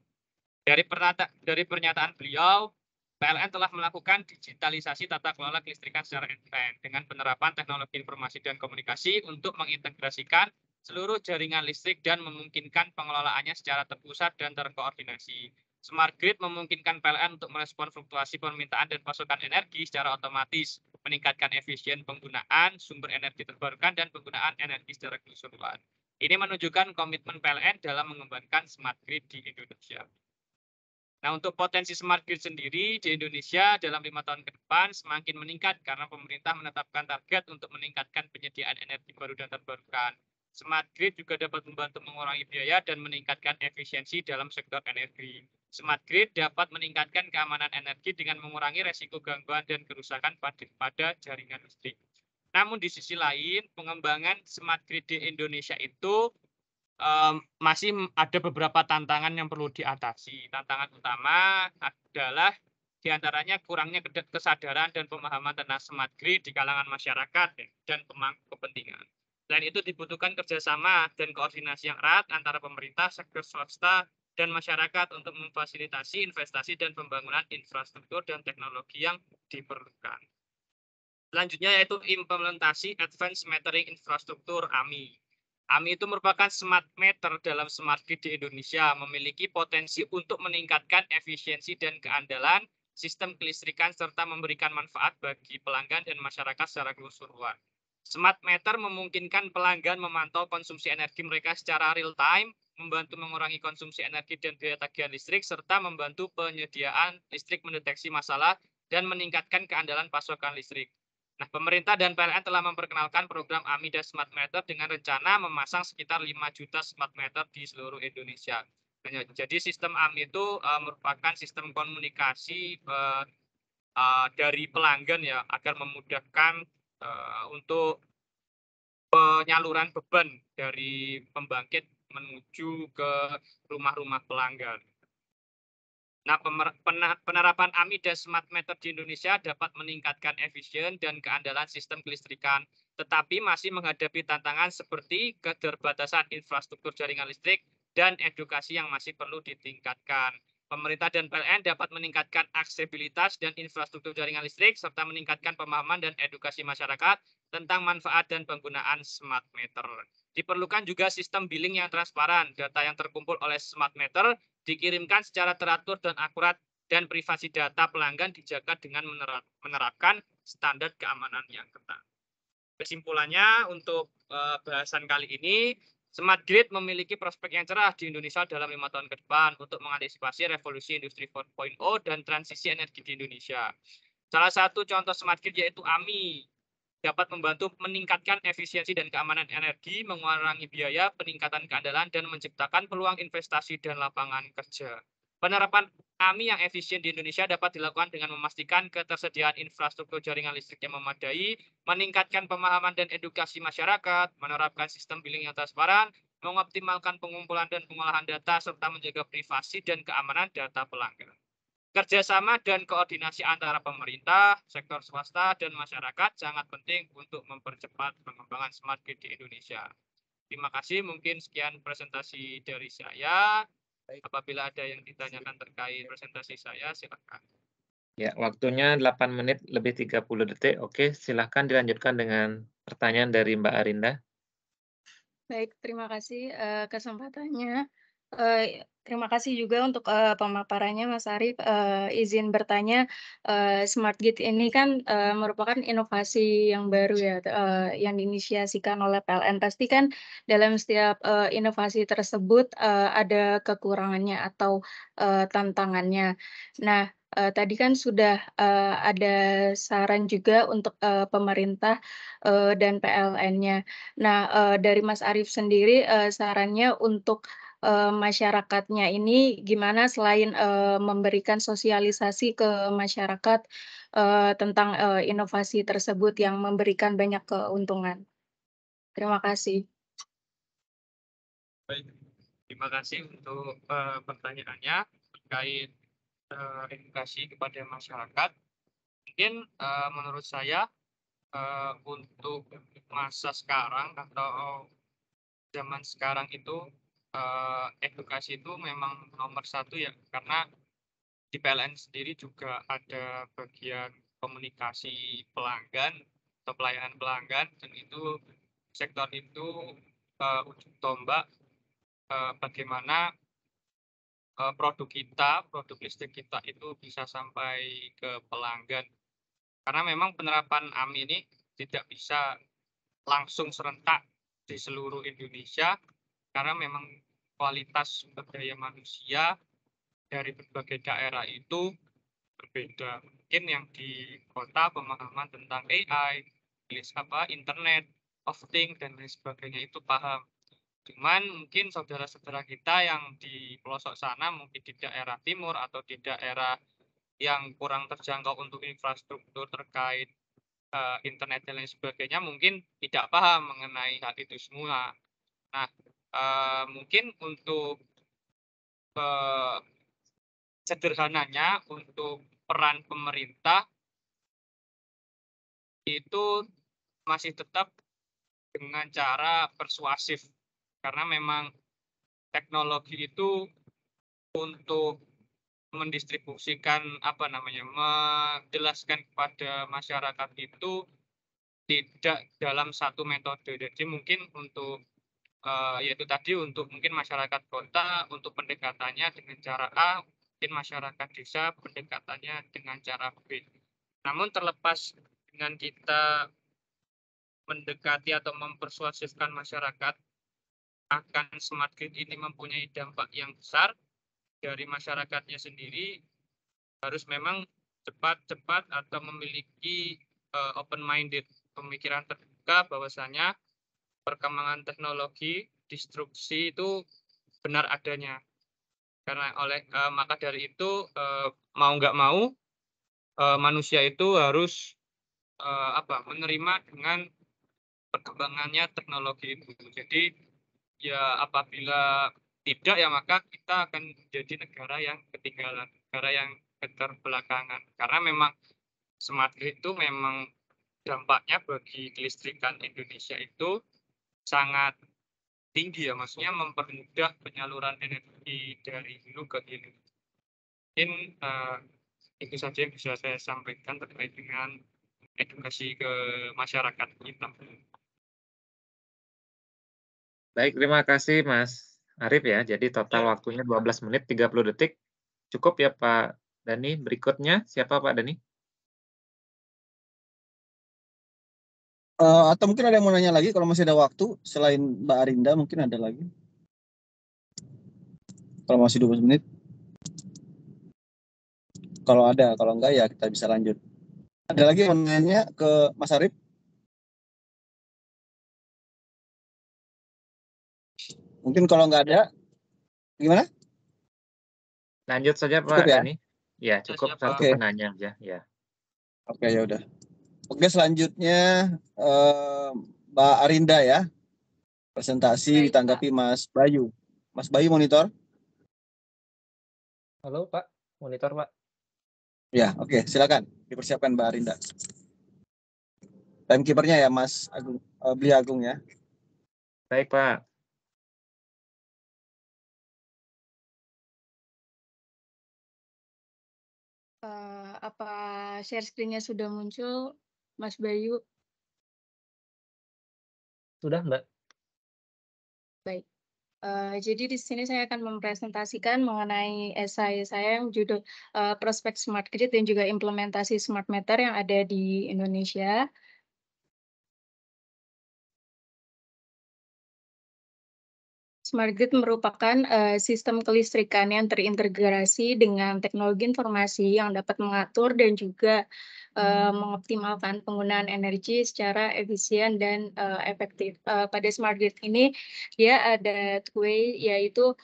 Dari pernyataan beliau, PLN telah melakukan digitalisasi tata kelola kelistrikan secara end-to-end dengan penerapan teknologi informasi dan komunikasi untuk mengintegrasikan seluruh jaringan listrik dan memungkinkan pengelolaannya secara terpusat dan terkoordinasi. Smart grid memungkinkan PLN untuk merespon fluktuasi permintaan dan pasokan energi secara otomatis, meningkatkan efisien penggunaan sumber energi terbarukan dan penggunaan energi secara keseluruhan. Ini menunjukkan komitmen PLN dalam mengembangkan smart grid di Indonesia. Nah, untuk potensi smart grid sendiri di Indonesia dalam 5 tahun ke depan semakin meningkat karena pemerintah menetapkan target untuk meningkatkan penyediaan energi baru dan terbarukan. Smart grid juga dapat membantu mengurangi biaya dan meningkatkan efisiensi dalam sektor energi. Smart grid dapat meningkatkan keamanan energi dengan mengurangi resiko gangguan dan kerusakan pada jaringan listrik. Namun di sisi lain, pengembangan smart grid di Indonesia itu masih ada beberapa tantangan yang perlu diatasi. Tantangan utama adalah diantaranya kurangnya kesadaran dan pemahaman tentang smart grid di kalangan masyarakat dan pemangku kepentingan. Selain itu dibutuhkan kerjasama dan koordinasi yang erat antara pemerintah, sektor swasta, dan masyarakat untuk memfasilitasi investasi dan pembangunan infrastruktur dan teknologi yang diperlukan. Selanjutnya yaitu implementasi Advanced Metering Infrastructure AMI. AMI itu merupakan smart meter dalam smart grid di Indonesia, memiliki potensi untuk meningkatkan efisiensi dan keandalan sistem kelistrikan serta memberikan manfaat bagi pelanggan dan masyarakat secara keseluruhan. Smart meter memungkinkan pelanggan memantau konsumsi energi mereka secara real time, membantu mengurangi konsumsi energi dan biaya tagihan listrik, serta membantu penyediaan listrik mendeteksi masalah dan meningkatkan keandalan pasokan listrik. Nah, pemerintah dan PLN telah memperkenalkan program AMI dan Smart Meter dengan rencana memasang sekitar 5 juta smart meter di seluruh Indonesia. Jadi sistem AMI itu merupakan sistem komunikasi dari pelanggan ya, agar memudahkan untuk penyaluran beban dari pembangkit menuju ke rumah-rumah pelanggan. Nah, penerapan AMI dan Smart Meter di Indonesia dapat meningkatkan efisien dan keandalan sistem kelistrikan, tetapi masih menghadapi tantangan seperti keterbatasan infrastruktur jaringan listrik dan edukasi yang masih perlu ditingkatkan. Pemerintah dan PLN dapat meningkatkan aksesibilitas dan infrastruktur jaringan listrik, serta meningkatkan pemahaman dan edukasi masyarakat tentang manfaat dan penggunaan smart meter. Diperlukan juga sistem billing yang transparan. Data yang terkumpul oleh smart meter dikirimkan secara teratur dan akurat, dan privasi data pelanggan dijaga dengan menerapkan standar keamanan yang ketat. Kesimpulannya untuk bahasan kali ini, Smart Grid memiliki prospek yang cerah di Indonesia dalam 5 tahun ke depan untuk mengantisipasi revolusi industri 4.0 dan transisi energi di Indonesia. Salah satu contoh Smart Grid yaitu AMI, dapat membantu meningkatkan efisiensi dan keamanan energi, mengurangi biaya, peningkatan keandalan, dan menciptakan peluang investasi dan lapangan kerja. Penerapan AMI yang efisien di Indonesia dapat dilakukan dengan memastikan ketersediaan infrastruktur jaringan listrik yang memadai, meningkatkan pemahaman dan edukasi masyarakat, menerapkan sistem billing yang transparan, mengoptimalkan pengumpulan dan pengolahan data, serta menjaga privasi dan keamanan data pelanggan. Kerjasama dan koordinasi antara pemerintah, sektor swasta, dan masyarakat sangat penting untuk mempercepat pengembangan smart grid di Indonesia. Terima kasih, mungkin sekian presentasi dari saya. Apabila ada yang ditanyakan terkait presentasi saya, silakan. Ya, waktunya 8 menit lebih 30 detik. Oke, silakan dilanjutkan dengan pertanyaan dari Mbak Arinda. Baik, terima kasih kesempatannya. Terima kasih juga untuk pemaparannya, Mas Arief. Izin bertanya, Smart Grid ini kan merupakan inovasi yang baru ya, yang diinisiasikan oleh PLN. Pasti kan dalam setiap inovasi tersebut ada kekurangannya atau tantangannya. Nah, tadi kan sudah ada saran juga untuk pemerintah dan PLN-nya. Nah, dari Mas Arief sendiri, sarannya untuk masyarakatnya ini gimana selain memberikan sosialisasi ke masyarakat tentang inovasi tersebut yang memberikan banyak keuntungan? Terima kasih. Baik, terima kasih untuk pertanyaannya terkait edukasi kepada masyarakat. Mungkin menurut saya untuk masa sekarang atau zaman sekarang itu edukasi itu memang nomor satu ya, karena di PLN sendiri juga ada bagian komunikasi pelanggan atau pelayanan pelanggan, dan itu sektor itu ujung tombak bagaimana produk listrik kita itu bisa sampai ke pelanggan. Karena memang penerapan AMI ini tidak bisa langsung serentak di seluruh Indonesia, karena memang kualitas sumber daya manusia dari berbagai daerah itu berbeda. Mungkin yang di kota pemahaman tentang AI, internet, of Things dan lain sebagainya itu paham. Cuman mungkin saudara-saudara kita yang di pelosok sana, mungkin di daerah timur atau di daerah yang kurang terjangkau untuk infrastruktur terkait internet dan lain sebagainya, mungkin tidak paham mengenai hal itu semua. Nah, mungkin untuk sederhananya untuk peran pemerintah itu masih tetap dengan cara persuasif, karena memang teknologi itu untuk mendistribusikan menjelaskan kepada masyarakat itu tidak dalam satu metode. Jadi mungkin untuk yaitu tadi untuk mungkin masyarakat kota untuk pendekatannya dengan cara A, mungkin masyarakat desa pendekatannya dengan cara B. Namun terlepas dengan kita mendekati atau mempersuasifkan masyarakat akan smart grid ini mempunyai dampak yang besar, dari masyarakatnya sendiri harus memang cepat-cepat atau memiliki open-minded, pemikiran terbuka bahwasanya perkembangan teknologi disrupsi itu benar adanya. Karena maka dari itu mau nggak mau manusia itu harus menerima dengan perkembangannya teknologi itu. Jadi ya apabila tidak ya maka kita akan menjadi negara yang ketinggalan, negara yang keterbelakangan. Karena memang smart grid itu memang dampaknya bagi kelistrikan Indonesia itu sangat tinggi ya, maksudnya mempermudah penyaluran energi dari hulu ke hilir. Mungkin itu saja yang bisa saya sampaikan terkait dengan edukasi ke masyarakat kita. Baik, terima kasih Mas Arif ya. Jadi total waktunya 12 menit 30 detik. Cukup ya Pak Dani. Berikutnya siapa Pak Dani? Atau mungkin ada yang mau nanya lagi kalau masih ada waktu selain Mbak Arinda, mungkin ada lagi. Kalau masih 12 menit. Kalau ada, kalau enggak ya kita bisa lanjut. Ada lagi yang mau nanya ke Mas Arif? Mungkin kalau enggak ada, gimana? Lanjut saja Cukup Pak ya? Dani. Ya, cukup satu Oke. penanya aja ya. Oke, ya udah. Oke, selanjutnya Mbak Arinda ya. Presentasi Baik, ditanggapi Mas Bayu. Mas Bayu monitor? Halo Pak, monitor Pak. Ya, oke, silakan dipersiapkan Mbak Arinda. Timekeepernya ya Mas Agung, Beli Agung ya. Baik Pak. Apa share screen-nya sudah muncul, Mas Bayu? Sudah Mbak? Baik. Jadi di sini saya akan mempresentasikan mengenai esai saya yang judul Prospek Smart Grid dan juga implementasi Smart Meter yang ada di Indonesia. Smart grid merupakan sistem kelistrikan yang terintegrasi dengan teknologi informasi yang dapat mengatur dan juga mengoptimalkan penggunaan energi secara efisien dan efektif. Pada smart grid ini dia ada two way, yaitu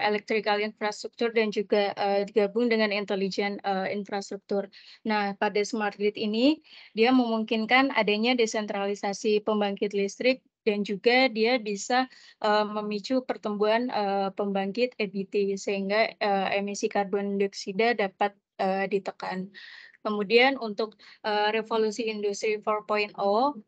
electrical infrastructure dan juga digabung dengan intelligent infrastruktur. Nah, pada smart grid ini dia memungkinkan adanya desentralisasi pembangkit listrik dan juga dia bisa memicu pertumbuhan pembangkit EBT sehingga emisi karbon dioksida dapat ditekan. Kemudian untuk revolusi industri 4.0,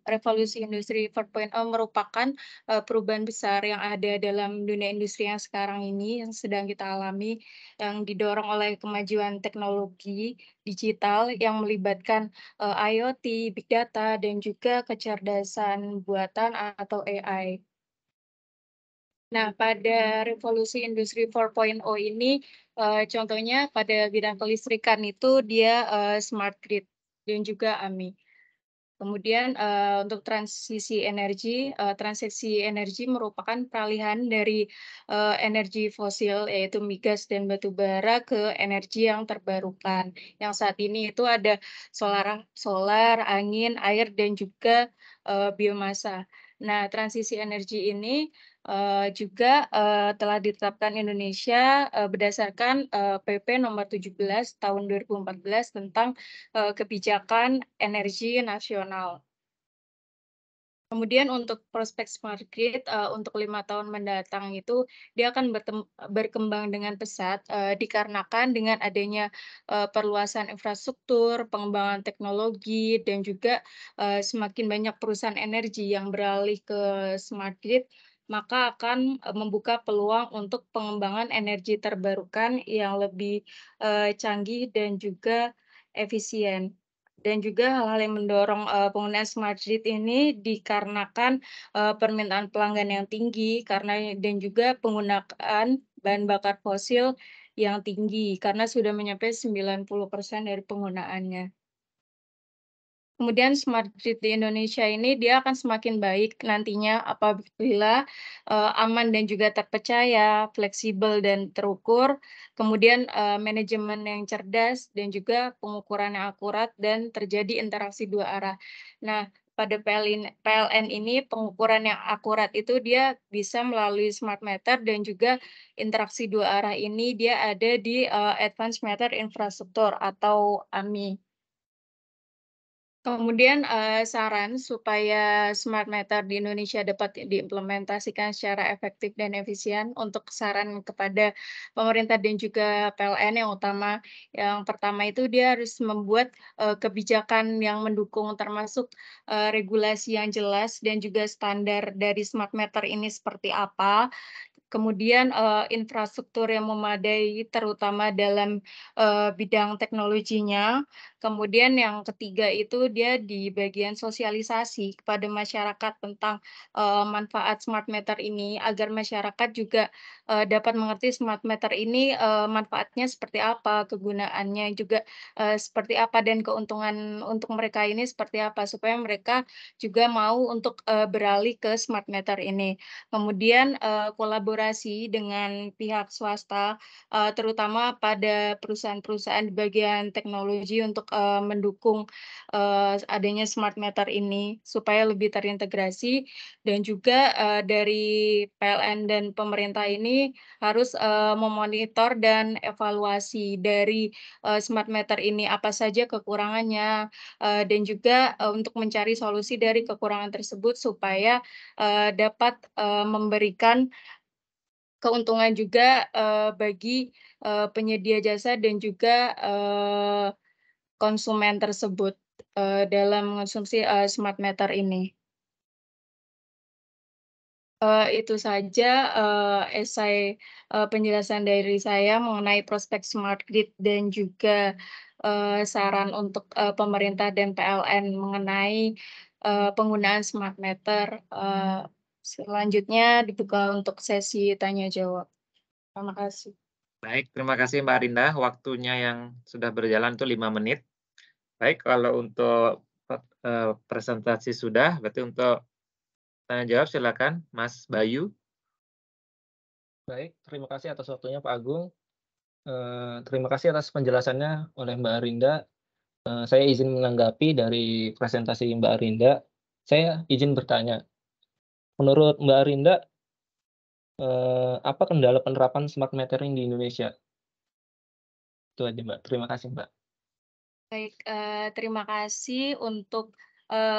revolusi industri 4.0 merupakan perubahan besar yang ada dalam dunia industri yang sekarang ini yang sedang kita alami, yang didorong oleh kemajuan teknologi digital yang melibatkan IoT, big data, dan juga kecerdasan buatan atau AI. Nah, pada revolusi industri 4.0 ini, contohnya pada bidang kelistrikan itu dia smart grid dan juga AMI. Kemudian untuk transisi energi merupakan peralihan dari energi fosil yaitu migas dan batu bara ke energi yang terbarukan. Yang saat ini itu ada solar, angin, air dan juga biomasa. Nah, transisi energi ini juga telah ditetapkan Indonesia berdasarkan PP nomor 17 tahun 2014 tentang kebijakan energi nasional. Kemudian untuk prospek smart grid untuk 5 tahun mendatang itu dia akan berkembang dengan pesat dikarenakan dengan adanya perluasan infrastruktur, pengembangan teknologi dan juga semakin banyak perusahaan energi yang beralih ke smart grid, maka akan membuka peluang untuk pengembangan energi terbarukan yang lebih canggih dan juga efisien. Dan juga hal-hal yang mendorong penggunaan smart grid ini dikarenakan permintaan pelanggan yang tinggi dan juga penggunaan bahan bakar fosil yang tinggi karena sudah mencapai 90% dari penggunaannya. Kemudian smart grid di Indonesia ini dia akan semakin baik nantinya apabila aman dan juga terpercaya, fleksibel dan terukur, kemudian manajemen yang cerdas dan juga pengukuran yang akurat dan terjadi interaksi dua arah. Nah, pada PLN ini pengukuran yang akurat itu dia bisa melalui smart meter dan juga interaksi dua arah ini dia ada di Advanced Meter Infrastructure atau AMI. Kemudian saran supaya smart meter di Indonesia dapat diimplementasikan secara efektif dan efisien untuk saran kepada pemerintah dan juga PLN yang utama. Yang pertama itu dia harus membuat kebijakan yang mendukung termasuk regulasi yang jelas dan juga standar dari smart meter ini seperti apa. Kemudian infrastruktur yang memadai terutama dalam bidang teknologinya. Kemudian yang ketiga itu dia di bagian sosialisasi kepada masyarakat tentang manfaat smart meter ini agar masyarakat juga dapat mengerti smart meter ini manfaatnya seperti apa, kegunaannya juga seperti apa dan keuntungan untuk mereka ini seperti apa supaya mereka juga mau untuk beralih ke smart meter ini. Kemudian kolaborasi dengan pihak swasta, terutama pada perusahaan-perusahaan di bagian teknologi untuk mendukung adanya smart meter ini supaya lebih terintegrasi dan juga dari PLN dan pemerintah ini harus memonitor dan evaluasi dari smart meter ini apa saja kekurangannya dan juga untuk mencari solusi dari kekurangan tersebut supaya dapat memberikan keuntungan juga bagi penyedia jasa dan juga konsumen tersebut dalam mengonsumsi smart meter ini. Itu saja esai penjelasan dari saya mengenai prospek smart grid dan juga saran untuk pemerintah dan PLN mengenai penggunaan smart meter. Selanjutnya dibuka untuk sesi tanya jawab. Terima kasih. Baik, terima kasih Mbak Arinda. Waktunya yang sudah berjalan itu 5 menit. Baik, kalau untuk presentasi sudah, berarti untuk tanya jawab silakan Mas Bayu. Baik, terima kasih atas waktunya Pak Agung. Terima kasih atas penjelasannya oleh Mbak Arinda. Saya izin menanggapi dari presentasi Mbak Arinda. Saya izin bertanya. Menurut Mbak Arinda, apa kendala penerapan smart metering di Indonesia? Itu aja Mbak. Terima kasih Mbak. Baik, terima kasih untuk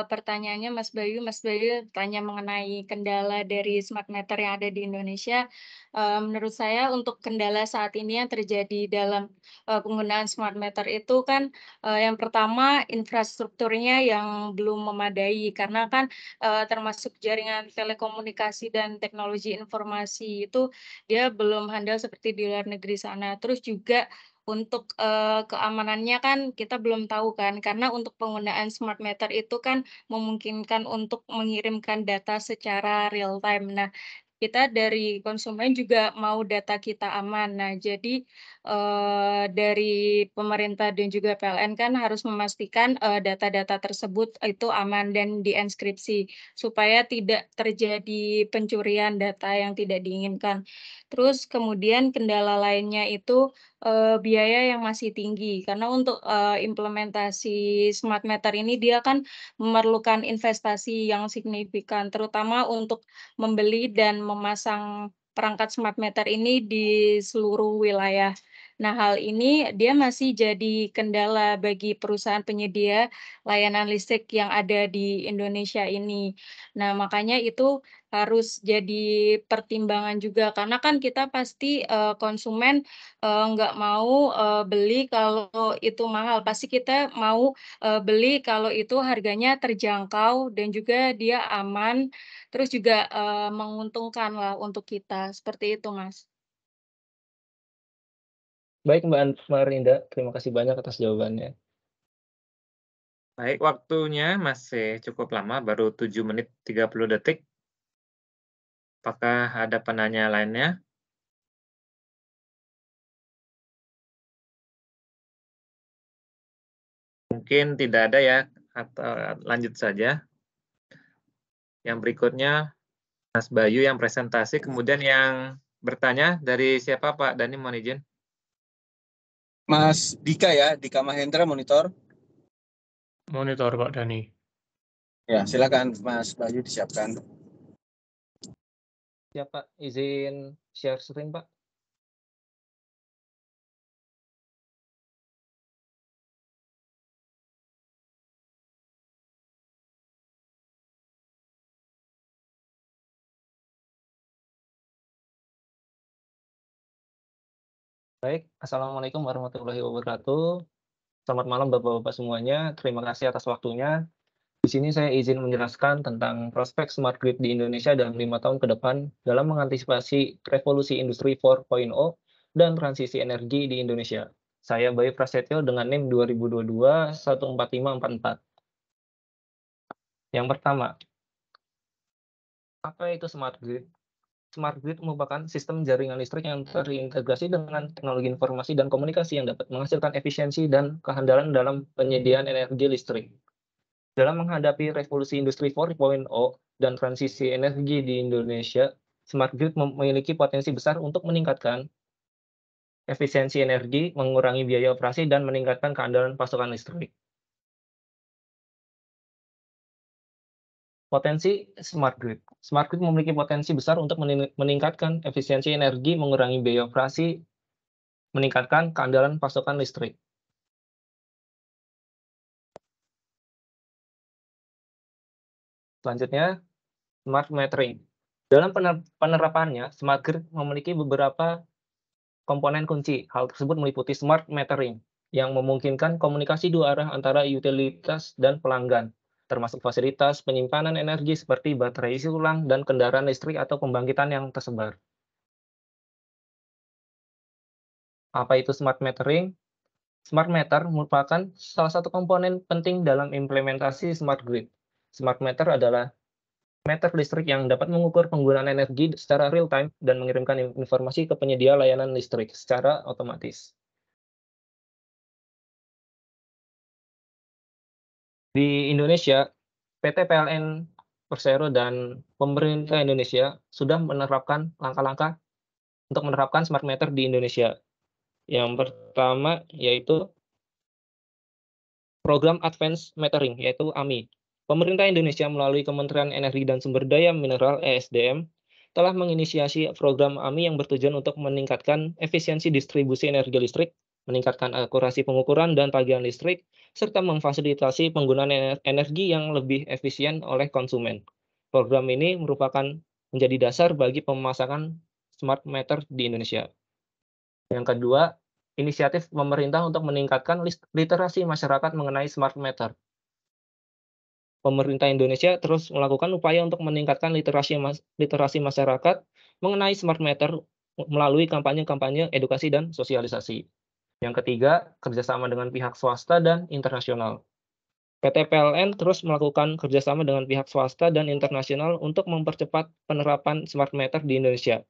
pertanyaannya Mas Bayu. Mas Bayu tanya mengenai kendala dari smart meter yang ada di Indonesia. Menurut saya untuk kendala saat ini yang terjadi dalam penggunaan smart meter itu kan yang pertama infrastrukturnya yang belum memadai karena kan termasuk jaringan telekomunikasi dan teknologi informasi itu dia belum handal seperti di luar negeri sana. Terus juga untuk keamanannya kan kita belum tahu kan, karena untuk penggunaan smart meter itu kan memungkinkan untuk mengirimkan data secara real time. Nah, kita dari konsumen juga mau data kita aman. Nah, jadi dari pemerintah dan juga PLN kan harus memastikan data-data tersebut itu aman dan dienkripsi supaya tidak terjadi pencurian data yang tidak diinginkan. Terus kemudian kendala lainnya itu biaya yang masih tinggi karena untuk implementasi smart meter ini dia kan memerlukan investasi yang signifikan terutama untuk membeli dan memasang perangkat smart meter ini di seluruh wilayah. Nah, hal ini dia masih jadi kendala bagi perusahaan penyedia layanan listrik yang ada di Indonesia ini. Nah, makanya itu harus jadi pertimbangan juga karena kan kita pasti konsumen nggak mau beli kalau itu mahal. Pasti kita mau beli kalau itu harganya terjangkau dan juga dia aman. Terus juga, menguntungkanlah untuk kita, seperti itu, Mas. Baik Mbak Rinda, terima kasih banyak atas jawabannya. Baik, waktunya masih cukup lama, baru 7 menit 30 detik. Apakah ada penanya lainnya? Mungkin tidak ada ya, atau lanjut saja. Yang berikutnya, Mas Bayu yang presentasi, kemudian yang bertanya dari siapa Pak Dhani, mohon izin? Mas Dika ya, Dika Mahendra monitor. Monitor Pak Dhani. Ya, silakan Mas Bayu disiapkan. Ya Pak, izin share screen Pak. Baik, Assalamualaikum warahmatullahi wabarakatuh. Selamat malam Bapak-Bapak semuanya, terima kasih atas waktunya. Di sini saya izin menjelaskan tentang prospek smart grid di Indonesia dalam 5 tahun ke depan dalam mengantisipasi revolusi industri 4.0 dan transisi energi di Indonesia. Saya Bayu Prasetyo dengan NIM 2022-14544. Yang pertama, apa itu smart grid? Smart grid merupakan sistem jaringan listrik yang terintegrasi dengan teknologi informasi dan komunikasi yang dapat menghasilkan efisiensi dan kehandalan dalam penyediaan energi listrik. Dalam menghadapi revolusi industri 4.0 dan transisi energi di Indonesia, smart grid memiliki potensi besar untuk meningkatkan efisiensi energi, mengurangi biaya operasi, dan meningkatkan keandalan pasokan listrik. Potensi smart grid. Smart grid memiliki potensi besar untuk meningkatkan efisiensi energi, mengurangi biaya operasi, meningkatkan keandalan pasokan listrik. Selanjutnya, smart metering. Dalam penerapannya, smart grid memiliki beberapa komponen kunci. Hal tersebut meliputi smart metering, yang memungkinkan komunikasi dua arah antara utilitas dan pelanggan, termasuk fasilitas penyimpanan energi seperti baterai isi ulang dan kendaraan listrik atau pembangkitan yang tersebar. Apa itu smart metering? Smart meter merupakan salah satu komponen penting dalam implementasi smart grid. Smart meter adalah meter listrik yang dapat mengukur penggunaan energi secara real-time dan mengirimkan informasi ke penyedia layanan listrik secara otomatis. Di Indonesia, PT PLN Persero dan pemerintah Indonesia sudah menerapkan langkah-langkah untuk menerapkan smart meter di Indonesia. Yang pertama yaitu program Advanced Metering, yaitu AMI. Pemerintah Indonesia melalui Kementerian Energi dan Sumber Daya Mineral (ESDM) telah menginisiasi program AMI yang bertujuan untuk meningkatkan efisiensi distribusi energi listrik, meningkatkan akurasi pengukuran dan tagihan listrik, serta memfasilitasi penggunaan energi yang lebih efisien oleh konsumen. Program ini merupakan menjadi dasar bagi pemasangan smart meter di Indonesia. Yang kedua, inisiatif pemerintah untuk meningkatkan literasi masyarakat mengenai smart meter. Pemerintah Indonesia terus melakukan upaya untuk meningkatkan literasi masyarakat mengenai smart meter melalui kampanye-kampanye edukasi dan sosialisasi. Yang ketiga, kerjasama dengan pihak swasta dan internasional. PT PLN terus melakukan kerjasama dengan pihak swasta dan internasional untuk mempercepat penerapan smart meter di Indonesia.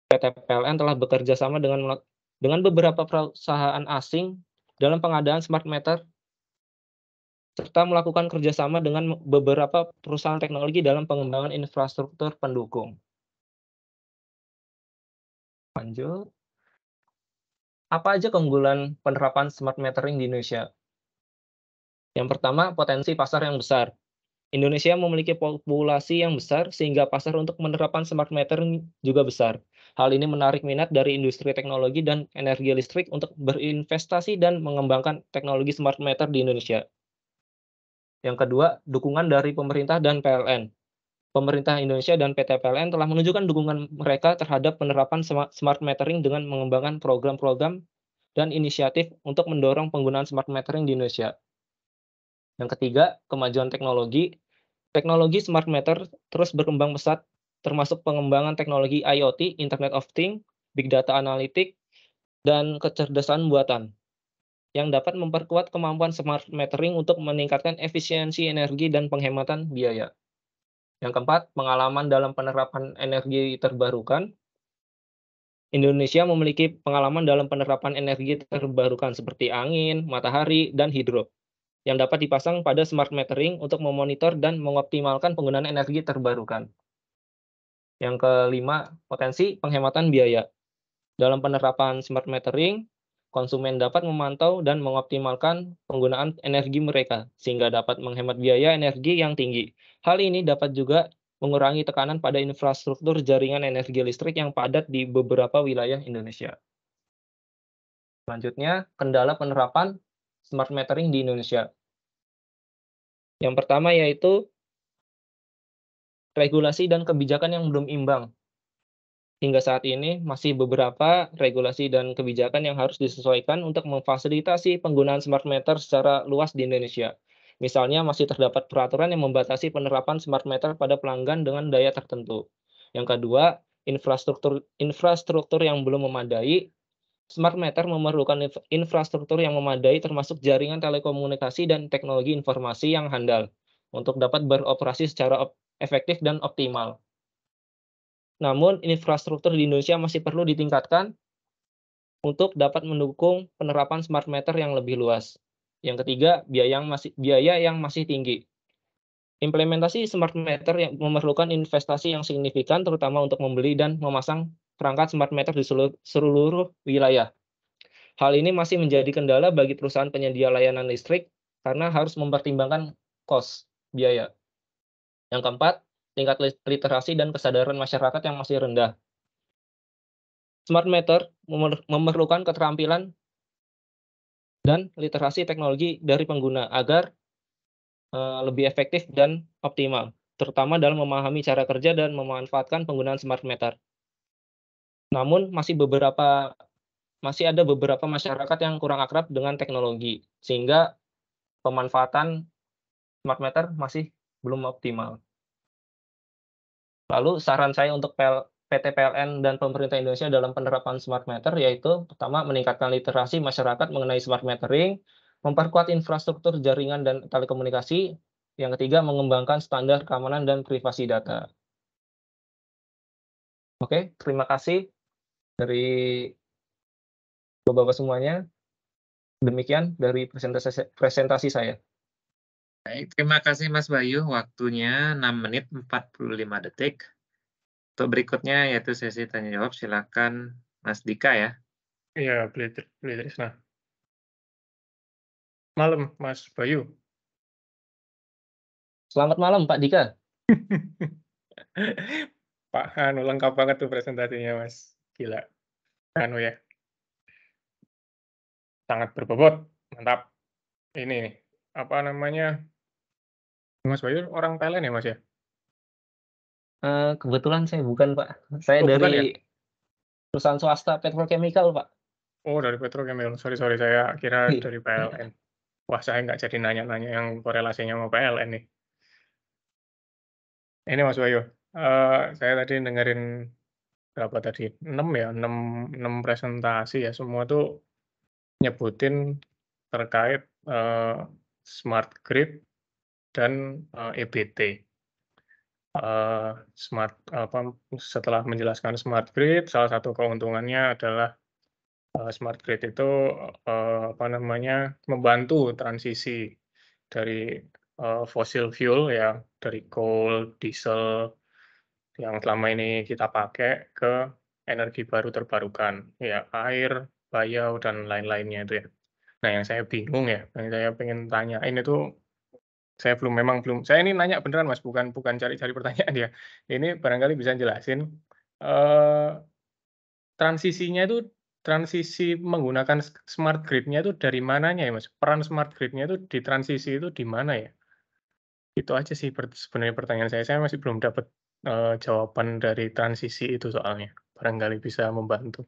PT PLN telah bekerja sama dengan beberapa perusahaan asing dalam pengadaan smart meter serta melakukan kerjasama dengan beberapa perusahaan teknologi dalam pengembangan infrastruktur pendukung. Lanjut. Apa aja keunggulan penerapan smart metering di Indonesia? Yang pertama, potensi pasar yang besar. Indonesia memiliki populasi yang besar sehingga pasar untuk menerapkan smart metering juga besar. Hal ini menarik minat dari industri teknologi dan energi listrik untuk berinvestasi dan mengembangkan teknologi smart meter di Indonesia. Yang kedua, dukungan dari pemerintah dan PLN. Pemerintah Indonesia dan PT PLN telah menunjukkan dukungan mereka terhadap penerapan smart metering dengan mengembangkan program-program dan inisiatif untuk mendorong penggunaan smart metering di Indonesia. Yang ketiga, kemajuan teknologi. Teknologi smart meter terus berkembang pesat, termasuk pengembangan teknologi IoT, Internet of Things, Big Data Analytics, dan kecerdasan buatan, yang dapat memperkuat kemampuan smart metering untuk meningkatkan efisiensi energi dan penghematan biaya. Yang keempat, pengalaman dalam penerapan energi terbarukan. Indonesia memiliki pengalaman dalam penerapan energi terbarukan seperti angin, matahari, dan hidro, yang dapat dipasang pada smart metering untuk memonitor dan mengoptimalkan penggunaan energi terbarukan. Yang kelima, potensi penghematan biaya. Dalam penerapan smart metering, konsumen dapat memantau dan mengoptimalkan penggunaan energi mereka, sehingga dapat menghemat biaya energi yang tinggi. Hal ini dapat juga mengurangi tekanan pada infrastruktur jaringan energi listrik yang padat di beberapa wilayah Indonesia. Selanjutnya, kendala penerapan smart metering di Indonesia. Yang pertama yaitu regulasi dan kebijakan yang belum imbang. Hingga saat ini masih beberapa regulasi dan kebijakan yang harus disesuaikan untuk memfasilitasi penggunaan smart meter secara luas di Indonesia. Misalnya masih terdapat peraturan yang membatasi penerapan smart meter pada pelanggan dengan daya tertentu. Yang kedua, infrastruktur yang belum memadai. Smart meter memerlukan infrastruktur yang memadai termasuk jaringan telekomunikasi dan teknologi informasi yang handal untuk dapat beroperasi secara efektif dan optimal. Namun, infrastruktur di Indonesia masih perlu ditingkatkan untuk dapat mendukung penerapan smart meter yang lebih luas. Yang ketiga, biaya yang masih tinggi. Implementasi smart meter yang memerlukan investasi yang signifikan, terutama untuk membeli dan memasang perangkat smart meter di seluruh wilayah. Hal ini masih menjadi kendala bagi perusahaan penyedia layanan listrik karena harus mempertimbangkan biaya. Yang keempat, tingkat literasi dan kesadaran masyarakat yang masih rendah. Smart meter memerlukan keterampilan dan literasi teknologi dari pengguna agar lebih efektif dan optimal, terutama dalam memahami cara kerja dan memanfaatkan penggunaan smart meter. Namun masih ada beberapa masyarakat yang kurang akrab dengan teknologi, sehingga pemanfaatan smart meter masih belum optimal. Lalu saran saya untuk PT PLN dan pemerintah Indonesia dalam penerapan smart meter yaitu pertama meningkatkan literasi masyarakat mengenai smart metering, memperkuat infrastruktur jaringan dan telekomunikasi, yang ketiga mengembangkan standar keamanan dan privasi data. Oke, terima kasih dari Bapak-Bapak semuanya. Demikian dari presentasi saya. Baik, terima kasih Mas Bayu. Waktunya 6 menit 45 detik. Untuk berikutnya yaitu sesi tanya jawab. Silakan Mas Dika ya. Iya, Trisna. Malam, Mas Bayu. Selamat malam, Pak Dika. Pak Hanu, lengkap banget tuh presentasinya, Mas. Gila. Hanu ya. Sangat berbobot. Mantap. Ini nih, apa namanya? Mas Bayu orang PLN ya, Mas ya? Kebetulan saya bukan, Pak. Saya bukan dari ya? perusahaan swasta petrochemical, Pak. Oh, dari petrochemical. Sorry, saya kira dari PLN. Wah, saya nggak jadi nanya-nanya yang korelasinya sama PLN nih. Ini Mas Bayu, saya tadi dengerin berapa tadi? 6 ya, 6 presentasi ya, semua tuh nyebutin terkait smart grid dan EBT. Setelah menjelaskan smart grid, salah satu keuntungannya adalah smart grid itu membantu transisi dari fossil fuel ya, dari coal, diesel yang selama ini kita pakai ke energi baru terbarukan, ya air, bayau dan lain-lainnya itu ya. Nah, yang saya bingung ya, yang saya pengen tanyain itu, saya ini nanya beneran Mas, bukan cari-cari pertanyaan ya. Ini barangkali bisa jelasin, transisinya itu, transisi menggunakan smart grid-nya itu dari mananya ya Mas? Peran smart grid-nya itu di transisi itu di mana ya? Itu aja sih sebenarnya pertanyaan saya masih belum dapat jawaban dari transisi itu soalnya. Barangkali bisa membantu.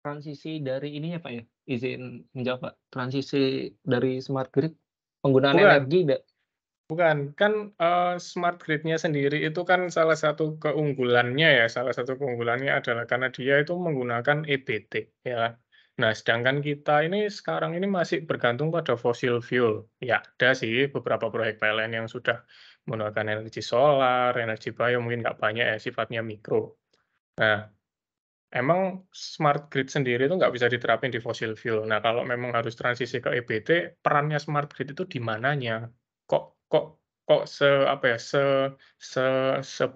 Transisi dari ininya Pak ya, izin menjawab Pak. Transisi dari smart grid, penggunaan Bukan. energi Bukan, kan smart grid-nya sendiri itu kan salah satu keunggulannya adalah karena dia itu menggunakan EBT ya. Nah, sedangkan kita ini sekarang ini masih bergantung pada fossil fuel. Ya, ada sih beberapa proyek PLN yang sudah menggunakan energi solar, energi bio, mungkin nggak banyak ya, sifatnya mikro. Nah, emang smart grid sendiri itu nggak bisa diterapin di fossil fuel. Nah, kalau memang harus transisi ke EBT, perannya smart grid itu di mananya? Kok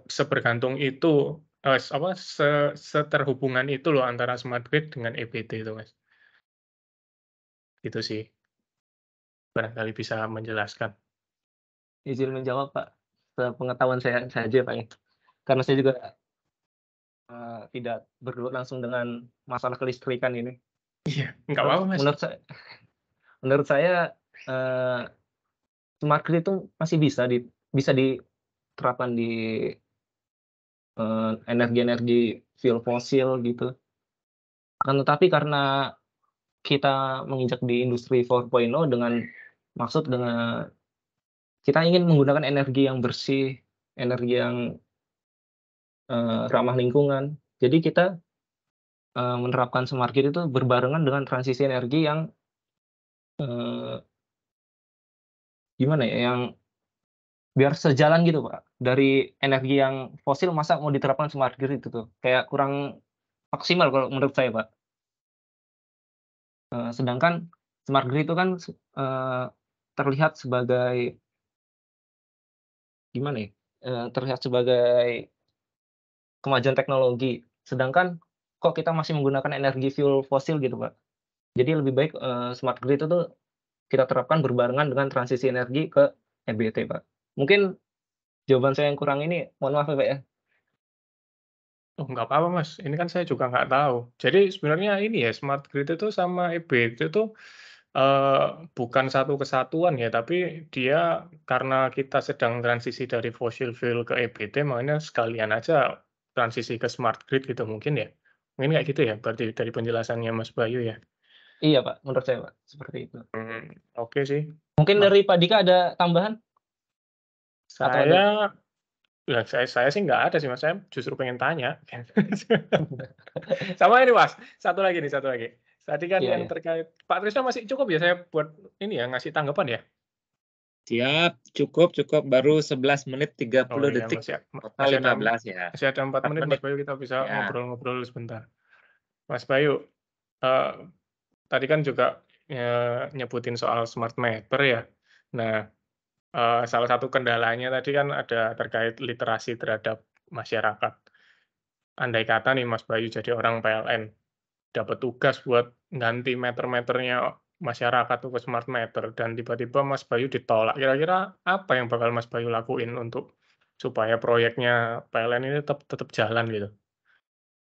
sebergantung itu, seterhubungan itu loh antara smart grid dengan EBT itu, Mas. Itu sih. Barangkali bisa menjelaskan. izin menjawab Pak. Sepengetahuan saya saja Pak ya. Karena saya juga tidak bergelut langsung dengan masalah kelistrikan ini. Iya, nggak apa-apa, Mas. Menurut saya smart grid itu masih bisa diterapkan di energi-energi fuel fosil gitu. Akan tetapi karena kita menginjak di industri 4.0 dengan kita ingin menggunakan energi yang bersih, energi yang ramah lingkungan. Jadi kita menerapkan smart grid itu berbarengan dengan transisi energi yang gimana ya, yang biar sejalan gitu Pak. Dari energi yang fosil masa mau diterapkan smart grid itu tuh, kayak kurang maksimal kalau menurut saya Pak. Sedangkan smart grid itu kan terlihat sebagai gimana ya, terlihat sebagai kemajuan teknologi. Sedangkan kok kita masih menggunakan energi fuel fosil gitu Pak. Jadi lebih baik smart grid itu tuh kita terapkan berbarengan dengan transisi energi ke EBT Pak. Mungkin jawaban saya yang kurang ini, mohon maaf ya Pak ya. Oh, nggak apa-apa, Mas. Ini kan saya juga nggak tahu. Jadi sebenarnya ini ya, smart grid itu sama EBT itu bukan satu kesatuan ya, tapi dia karena kita sedang transisi dari fossil fuel ke EBT, makanya sekalian aja transisi ke smart grid gitu mungkin ya? Mungkin kayak gitu ya, berarti dari penjelasannya Mas Bayu ya? Iya Pak, menurut saya Pak, seperti itu. Oke sih. Mungkin dari Pak Dika ada tambahan? Saya sih nggak ada sih Mas, saya justru pengen tanya. Sama ini Mas, satu lagi. Tadi kan Iya, yang terkait, Pak Trisno masih cukup ya saya buat ini ya, ngasih tanggapan ya? Siap, cukup. Baru 11 menit 30 Oh iya, detik. masih Total ada 15 ya. Masih ada 4 menit, Mas Bayu, kita bisa Ya. ngobrol-ngobrol sebentar. Mas Bayu, tadi kan juga nyebutin soal smart meter ya. Nah, salah satu kendalanya tadi kan ada terkait literasi terhadap masyarakat. Andai kata nih Mas Bayu jadi orang PLN, dapat tugas buat ganti meter-meternya masyarakat tuh ke smart meter, dan tiba-tiba Mas Bayu ditolak. Kira-kira apa yang bakal Mas Bayu lakuin untuk supaya proyeknya PLN ini tetap jalan gitu?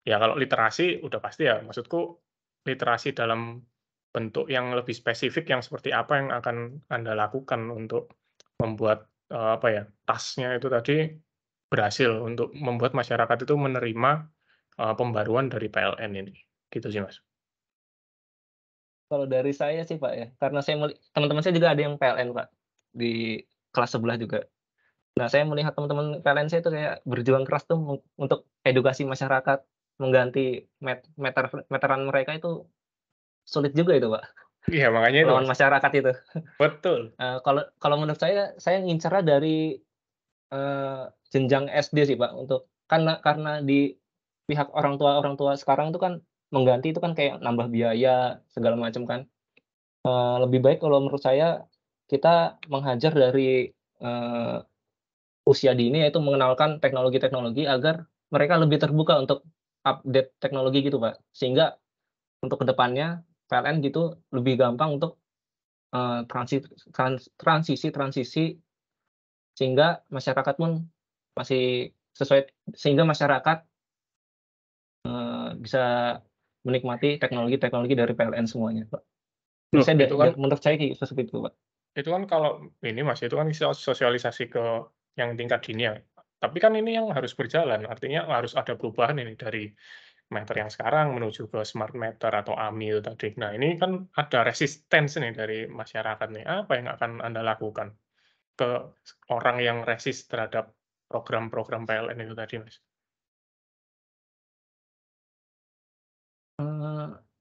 Ya kalau literasi udah pasti ya, maksudku literasi dalam bentuk yang lebih spesifik yang seperti apa yang akan Anda lakukan untuk membuat tasnya itu tadi berhasil untuk membuat masyarakat itu menerima pembaruan dari PLN ini. Gitu sih, Mas. Kalau dari saya sih Pak ya, karena teman-teman saya juga ada yang PLN Pak, di kelas sebelah juga. Nah, saya melihat teman-teman PLN saya itu kayak berjuang keras tuh untuk edukasi masyarakat, mengganti meteran mereka itu sulit juga itu Pak. Iya, makanya itu, lawan Mas. masyarakat itu. Betul. Kalau menurut saya ngincernya dari jenjang SD sih Pak, karena di pihak orang tua sekarang itu kan mengganti itu kan kayak nambah biaya segala macam kan. Lebih baik kalau menurut saya kita menghajar dari usia dini, yaitu mengenalkan teknologi-teknologi agar mereka lebih terbuka untuk update teknologi gitu Pak. Sehingga untuk kedepannya PLN gitu lebih gampang untuk transisi sehingga masyarakat pun masih sesuai, sehingga masyarakat bisa menikmati teknologi-teknologi dari PLN semuanya, Pak. Loh, Saya itu kan menurut saya kayak seperti itu, Pak. itu kan kalau ini Mas, itu kan sosialisasi ke yang tingkat dini ya. Tapi kan ini yang harus berjalan, artinya harus ada perubahan ini dari meter yang sekarang menuju ke smart meter atau AMIL tadi. Nah, ini kan ada resistance nih dari masyarakat nih. Apa yang akan Anda lakukan ke orang yang resist terhadap program-program PLN itu tadi, Mas?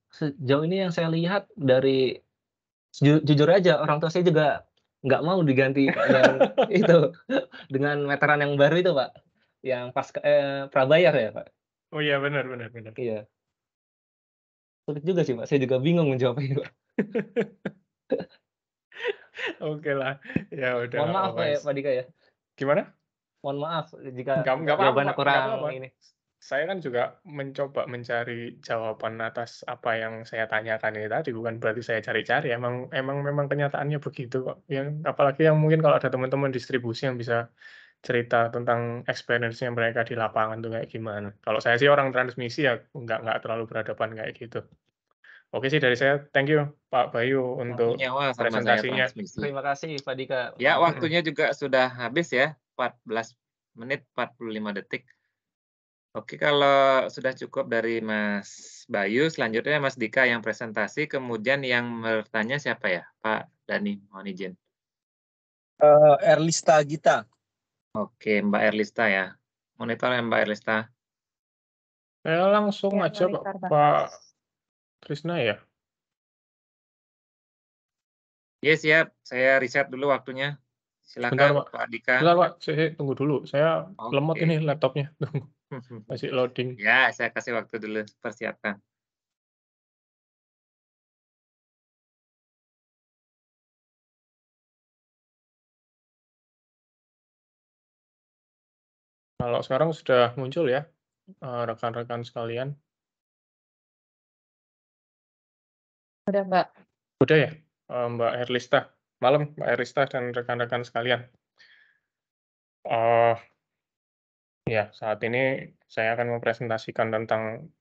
Sejauh ini yang saya lihat dari jujur aja orang tua saya juga nggak mau diganti Pak dengan itu, dengan meteran yang baru itu Pak, yang prabayar ya Pak. Oh iya, benar benar benar. Iya. Sulit juga sih Pak, saya juga bingung menjawabnya Pak. Oke lah, ya udah Mohon nggak maaf apa-apa. Pak Dika ya. Gimana? Mohon maaf jika Nggak jawabannya apa-apa, nggak kurang apa-apa. ini. Saya kan juga mencoba mencari jawaban atas apa yang saya tanyakan ini tadi, bukan berarti saya cari-cari. Memang kenyataannya begitu kok. Yang apalagi yang mungkin kalau ada teman-teman distribusi yang bisa cerita tentang experience-nya mereka di lapangan tuh kayak gimana. Kalau saya sih orang transmisi ya nggak terlalu berhadapan kayak gitu. Oke sih dari saya, thank you Pak Bayu untuk Waktunya sama saya presentasinya. transmisi. Terima kasih Pak Dika. Ya, waktunya juga sudah habis ya, 14 menit 45 detik. Oke, kalau sudah cukup dari Mas Bayu, selanjutnya Mas Dika yang presentasi, kemudian yang bertanya siapa ya? Pak Dani, mohon izin. Erlista Gita. Oke, Mbak Erlista ya. Monitor ya Mbak Erlista. Saya langsung Ya, aja monitor, Pak. Pak Krisna ya. Iya siap, saya riset dulu waktunya. Bentar Silakan Pak. Pak Dika. Bentar Pak, saya tunggu dulu. Saya lemot Oke. ini laptopnya. Tunggu, masih loading. Ya, saya kasih waktu dulu, persiapkan. Kalau sekarang sudah muncul ya, rekan-rekan sekalian. Udah, Mbak. Udah ya, Mbak Erlista. Malam, Mbak Erlista dan rekan-rekan sekalian. Ya, saat ini saya akan mempresentasikan tentang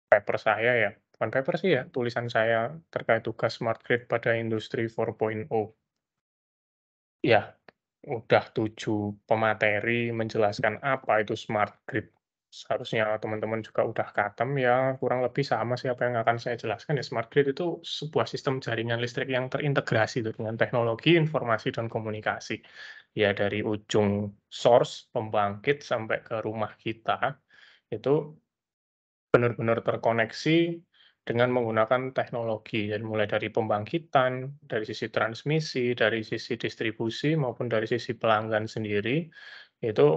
paper saya ya. Bukan paper sih ya, tulisan saya terkait tugas smart grid pada industri 4.0. Ya, udah 7 pemateri menjelaskan apa itu smart grid. Seharusnya teman-teman juga udah katem ya, kurang lebih sama sih apa yang akan saya jelaskan ya. Smart grid itu sebuah sistem jaringan listrik yang terintegrasi dengan teknologi informasi dan komunikasi. Ya dari ujung source pembangkit sampai ke rumah kita itu benar-benar terkoneksi dengan menggunakan teknologi, jadi mulai dari pembangkitan, dari sisi transmisi, dari sisi distribusi, maupun dari sisi pelanggan sendiri, itu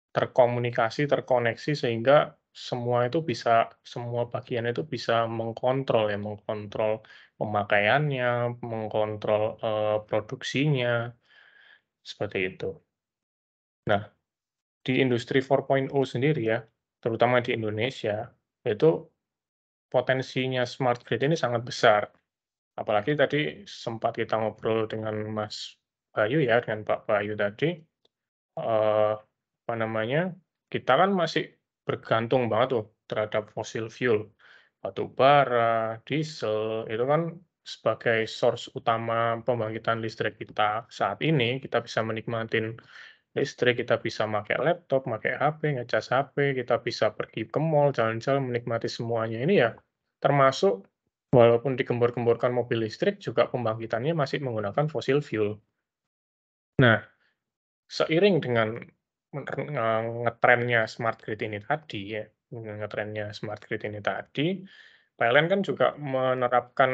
terkomunikasi, terkoneksi, sehingga semua bagian itu bisa mengkontrol ya, mengkontrol pemakaiannya, mengkontrol produksinya, seperti itu. Nah, di industri 4.0 sendiri ya, terutama di Indonesia, itu potensinya smart grid ini sangat besar. Apalagi tadi sempat kita ngobrol dengan Mas Bayu ya, dengan Pak Bayu tadi, apa namanya, kita kan masih bergantung banget tuh terhadap fossil fuel. Batu bara, diesel, itu kan sebagai source utama pembangkitan listrik kita saat ini, kita bisa menikmatin listrik, kita bisa pakai laptop, pakai HP, ngecas HP, kita bisa pergi ke mall, jalan-jalan, menikmati semuanya. Ini ya termasuk walaupun digembor-gemborkan mobil listrik, juga pembangkitannya masih menggunakan fossil fuel. Nah, seiring dengan ngetrennya smart grid ini tadi ya, ngetrennya smart grid ini tadi, PLN kan juga menerapkan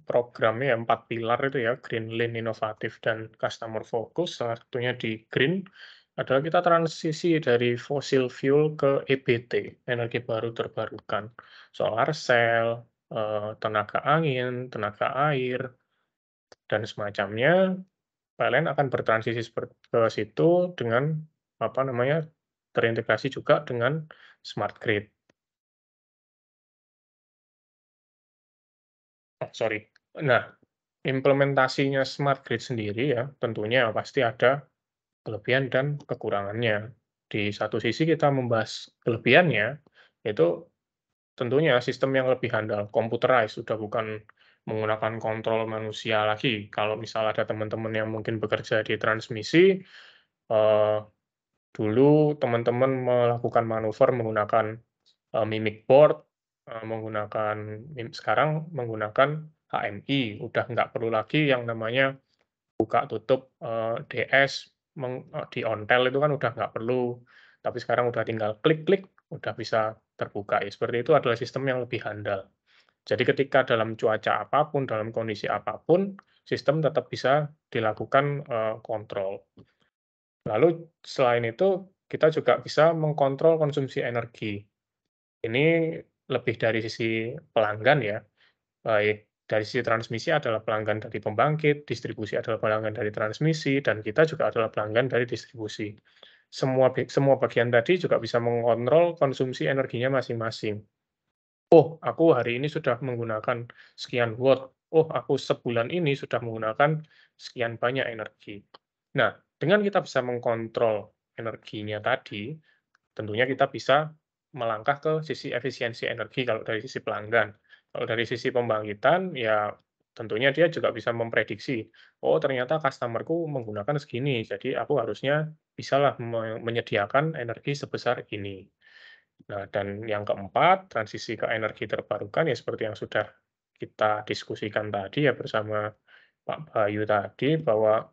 programnya 4 pilar itu ya, Green, Lean, Inovatif, dan Customer Focus. Salah satunya di Green adalah kita transisi dari fossil fuel ke EBT, energi baru terbarukan, solar cell, tenaga angin, tenaga air, dan semacamnya. PLN akan bertransisi ke situ dengan terintegrasi juga dengan smart grid. Sorry. Nah, implementasinya smart grid sendiri ya, tentunya pasti ada kelebihan dan kekurangannya. Di satu sisi kita membahas kelebihannya, itu tentunya sistem yang lebih handal, computerized, sudah bukan menggunakan kontrol manusia lagi. Kalau misal ada teman-teman yang mungkin bekerja di transmisi, dulu teman-teman melakukan manuver menggunakan mimic board, sekarang menggunakan HMI, udah nggak perlu lagi yang namanya buka tutup DS di ontel itu kan udah nggak perlu, tapi sekarang udah tinggal klik-klik, udah bisa terbuka. Ya, seperti itu adalah sistem yang lebih handal. Jadi ketika dalam cuaca apapun, dalam kondisi apapun, sistem tetap bisa dilakukan kontrol. Lalu selain itu, kita juga bisa mengkontrol konsumsi energi. Ini lebih dari sisi pelanggan ya, baik dari sisi transmisi adalah pelanggan dari pembangkit, distribusi adalah pelanggan dari transmisi, dan kita juga adalah pelanggan dari distribusi. Semua bagian tadi juga bisa mengontrol konsumsi energinya masing-masing. Oh, aku hari ini sudah menggunakan sekian watt. Oh, aku sebulan ini sudah menggunakan sekian banyak energi. Nah, dengan kita bisa mengkontrol energinya tadi, tentunya kita bisa melangkah ke sisi efisiensi energi kalau dari sisi pelanggan. Kalau dari sisi pembangkitan, ya tentunya dia juga bisa memprediksi, oh ternyata customer-ku menggunakan segini, jadi aku harusnya bisalah menyediakan energi sebesar ini. Nah, dan yang keempat, transisi ke energi terbarukan ya seperti yang sudah kita diskusikan tadi ya bersama Pak Bayu tadi, bahwa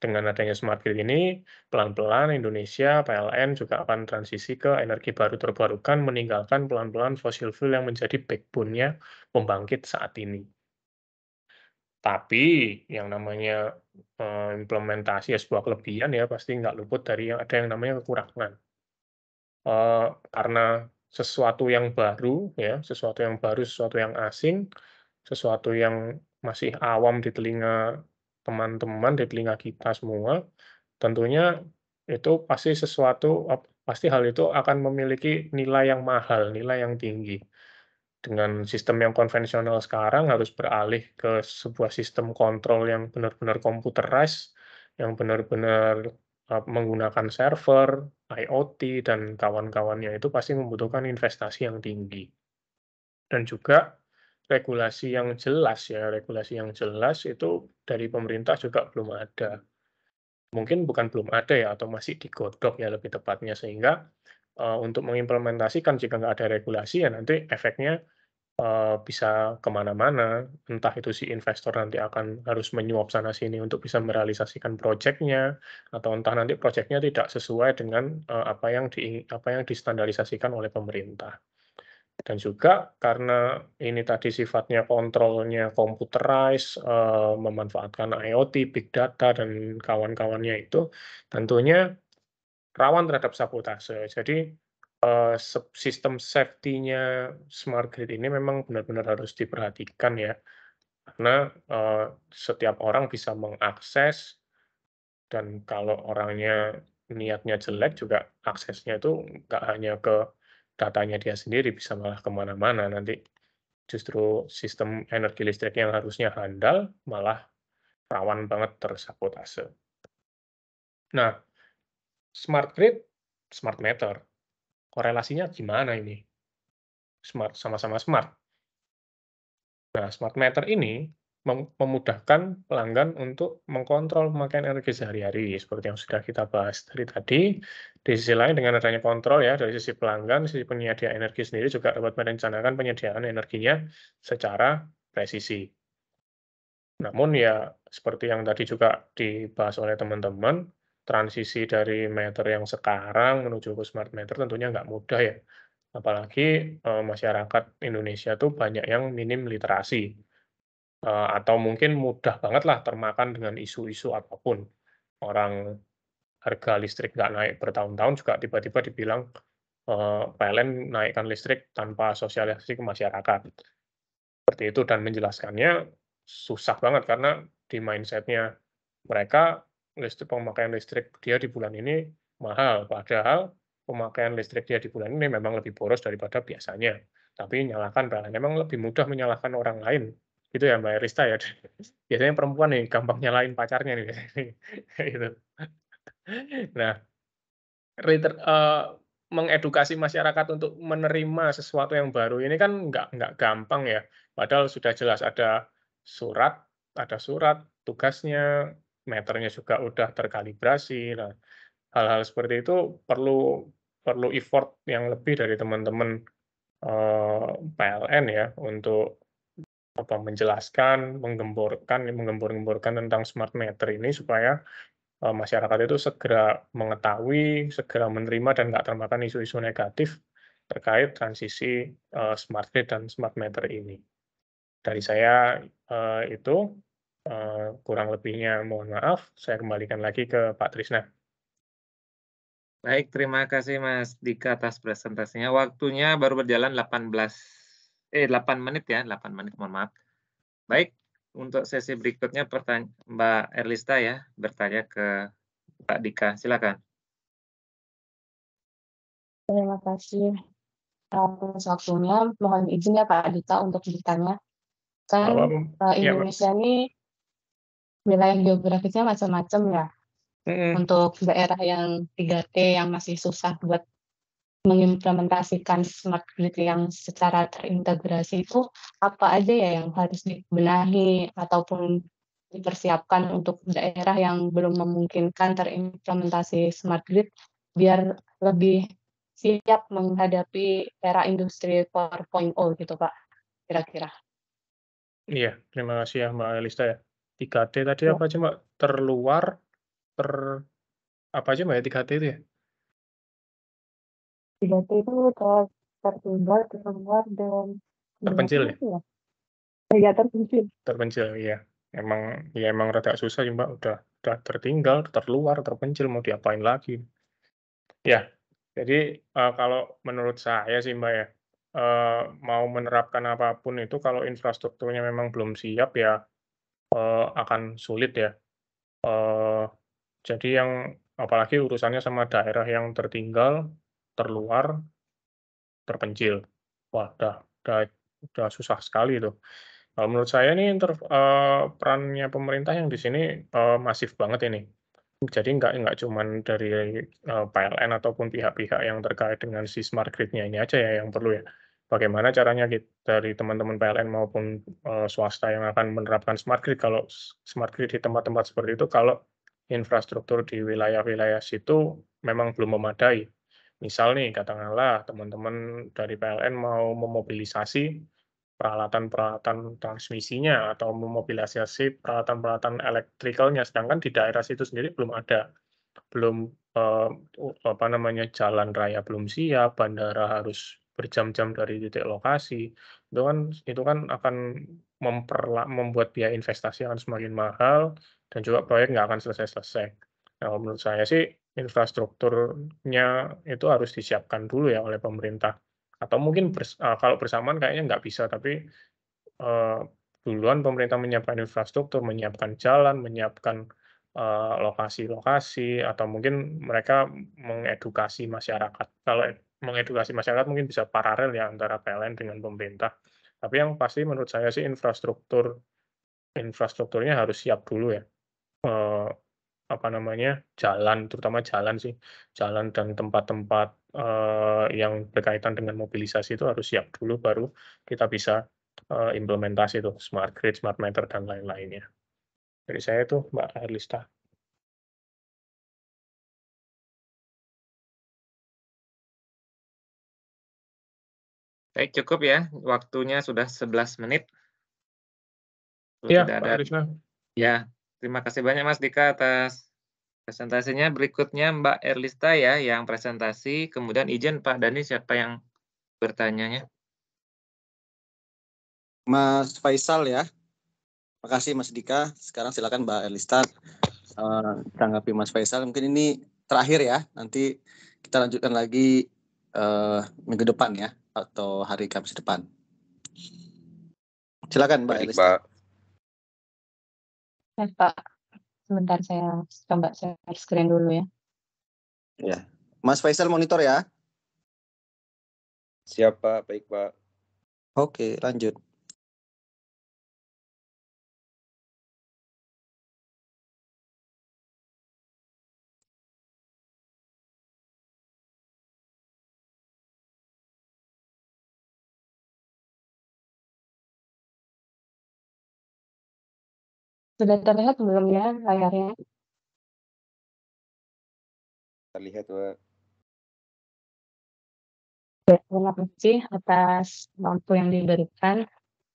dengan adanya smart grid ini, pelan-pelan Indonesia, PLN juga akan transisi ke energi baru terbarukan, meninggalkan pelan-pelan fossil fuel yang menjadi backbone-nya pembangkit saat ini. Tapi yang namanya implementasi ya sebuah kelebihan ya pasti nggak luput dari ada yang namanya kekurangan. Karena sesuatu yang baru ya, sesuatu yang baru, sesuatu yang asing, sesuatu yang masih awam di telinga teman-teman, di telinga kita semua, tentunya itu pasti hal itu akan memiliki nilai yang mahal, nilai yang tinggi. Dengan sistem yang konvensional sekarang harus beralih ke sebuah sistem kontrol yang benar-benar computerized, yang benar-benar menggunakan server, IoT, dan kawan-kawannya itu pasti membutuhkan investasi yang tinggi. Dan juga regulasi yang jelas ya, regulasi yang jelas itu dari pemerintah juga belum ada. Mungkin bukan belum ada ya, atau masih digodok ya lebih tepatnya, sehingga untuk mengimplementasikan jika nggak ada regulasi ya nanti efeknya bisa kemana-mana, entah itu si investor nanti akan harus menyuap sana-sini untuk bisa merealisasikan proyeknya, atau entah nanti proyeknya tidak sesuai dengan apa yang distandarisasikan oleh pemerintah. Dan juga karena ini tadi sifatnya kontrolnya computerized, memanfaatkan IoT, big data, dan kawan-kawannya itu, tentunya rawan terhadap sabotase. Jadi sistem safety-nya smart grid ini memang benar-benar harus diperhatikan ya, karena setiap orang bisa mengakses, dan kalau orangnya niatnya jelek juga aksesnya itu nggak hanya ke datanya dia sendiri, bisa malah kemana-mana nanti. Justru sistem energi listrik yang harusnya handal malah rawan banget tersabotase. Nah, smart grid, smart meter, korelasinya gimana ini? Sama-sama smart. Nah, smart meter ini memudahkan pelanggan untuk mengkontrol pemakaian energi sehari-hari, seperti yang sudah kita bahas dari tadi. Di sisi lain, dengan adanya kontrol ya, dari sisi pelanggan, sisi penyedia energi sendiri juga dapat merencanakan penyediaan energinya secara presisi. Namun ya, seperti yang tadi juga dibahas oleh teman-teman, transisi dari meter yang sekarang menuju ke smart meter tentunya nggak mudah ya. Apalagi masyarakat Indonesia tuh banyak yang minim literasi, atau mungkin mudah banget lah termakan dengan isu-isu apapun. Orang harga listrik nggak naik bertahun-tahun juga tiba-tiba dibilang PLN naikkan listrik tanpa sosialisasi ke masyarakat. Seperti itu, dan menjelaskannya susah banget karena di mindset-nya mereka pemakaian listrik dia di bulan ini mahal, padahal pemakaian listrik dia di bulan ini memang lebih boros daripada biasanya. Tapi nyalakan PLN, memang lebih mudah menyalahkan orang lain. Gitu ya Mbak Erista ya. Biasanya perempuan nih gampang nyalain pacarnya nih. Gitu. Nah, mengedukasi masyarakat untuk menerima sesuatu yang baru ini kan nggak gampang ya. Padahal sudah jelas ada surat tugasnya, meternya juga udah terkalibrasi. Nah, hal-hal seperti itu perlu perlu effort yang lebih dari teman-teman PLN ya untuk menjelaskan, menggembor-gemborkan tentang smart meter ini supaya masyarakat itu segera mengetahui, segera menerima dan nggak termakan isu-isu negatif terkait transisi smart grid dan smart meter ini. Dari saya itu kurang lebihnya mohon maaf, saya kembalikan lagi ke Pak Trisna. Baik, terima kasih Mas Dika atas presentasinya. Waktunya baru berjalan 8 menit ya, 8 menit, mohon maaf. Baik, untuk sesi berikutnya Mbak Erlista ya, bertanya ke Pak Dika, silakan. Terima kasih atas waktunya. Mohon izin ya Pak Dika untuk bertanya. Kan Indonesia ini wilayah geografisnya macam-macam ya. Untuk daerah yang 3T yang masih susah buat mengimplementasikan smart grid yang secara terintegrasi itu apa aja ya yang harus dibenahi ataupun dipersiapkan untuk daerah yang belum memungkinkan terimplementasi smart grid biar lebih siap menghadapi era industri 4.0 gitu Pak, kira-kira. Iya, terima kasih ya Mbak Elista ya. 3T tadi apa aja Mbak? Terluar, apa aja Mbak ya 3T itu ya? 3T itu tertinggal, terluar, dan terpencil ya? Ya, terpencil. Terpencil, iya. Emang rada susah sih Mbak, udah tertinggal, terluar, terpencil, mau diapain lagi. Ya, jadi kalau menurut saya sih Mbak ya, mau menerapkan apapun itu kalau infrastrukturnya memang belum siap ya akan sulit ya. Jadi apalagi urusannya sama daerah yang tertinggal, terluar, terpencil. Wah, udah susah sekali itu. Kalau menurut saya ini perannya pemerintah yang di sini masif banget ini. Jadi nggak cuman dari PLN ataupun pihak-pihak yang terkait dengan si smart grid-nya ini aja ya yang perlu ya. Bagaimana caranya dari teman-teman PLN maupun swasta yang akan menerapkan smart grid, kalau smart grid di tempat-tempat seperti itu, kalau infrastruktur di wilayah-wilayah situ memang belum memadai. Misal nih, katakanlah teman-teman dari PLN mau memobilisasi peralatan-peralatan transmisinya atau memobilisasi peralatan-peralatan elektrikalnya, sedangkan di daerah situ sendiri belum ada, belum jalan raya belum siap, bandara harus berjam-jam dari titik lokasi, itu kan akan membuat biaya investasi akan semakin mahal dan juga proyek nggak akan selesai-selesai. Nah, menurut saya sih infrastrukturnya itu harus disiapkan dulu ya oleh pemerintah. Atau mungkin kalau bersamaan kayaknya nggak bisa, tapi duluan pemerintah menyiapkan infrastruktur, menyiapkan jalan, menyiapkan lokasi-lokasi, atau mungkin mereka mengedukasi masyarakat. Kalau mengedukasi masyarakat mungkin bisa paralel ya antara PLN dengan pemerintah. Tapi yang pasti menurut saya sih infrastrukturnya harus siap dulu ya. Jalan, terutama jalan sih. Jalan dan tempat-tempat yang berkaitan dengan mobilisasi itu harus siap dulu, baru kita bisa implementasi itu smart grid, smart meter, dan lain-lainnya. Dari saya itu Mbak Erlista. Baik, cukup ya. Waktunya sudah 11 menit. Iya, Pak Erlista. Ya, terima kasih banyak Mas Dika atas presentasinya. Berikutnya Mbak Erlista ya yang presentasi. Kemudian izin Pak Dani siapa yang bertanyanya. Mas Faisal ya. Makasih Mas Dika. Sekarang silakan Mbak Elistar tanggapi Mas Faisal. Mungkin ini terakhir ya. Nanti kita lanjutkan lagi minggu depan ya, atau hari Kamis depan. Silakan Mbak Elistar. Pak, sebentar saya coba share screen dulu ya. Ya, Mas Faisal monitor ya. Siap Pak, baik Pak. Oke, lanjut. Sudah terlihat belum ya layarnya? Terlihat Pak. Terima kasih atas waktu yang diberikan.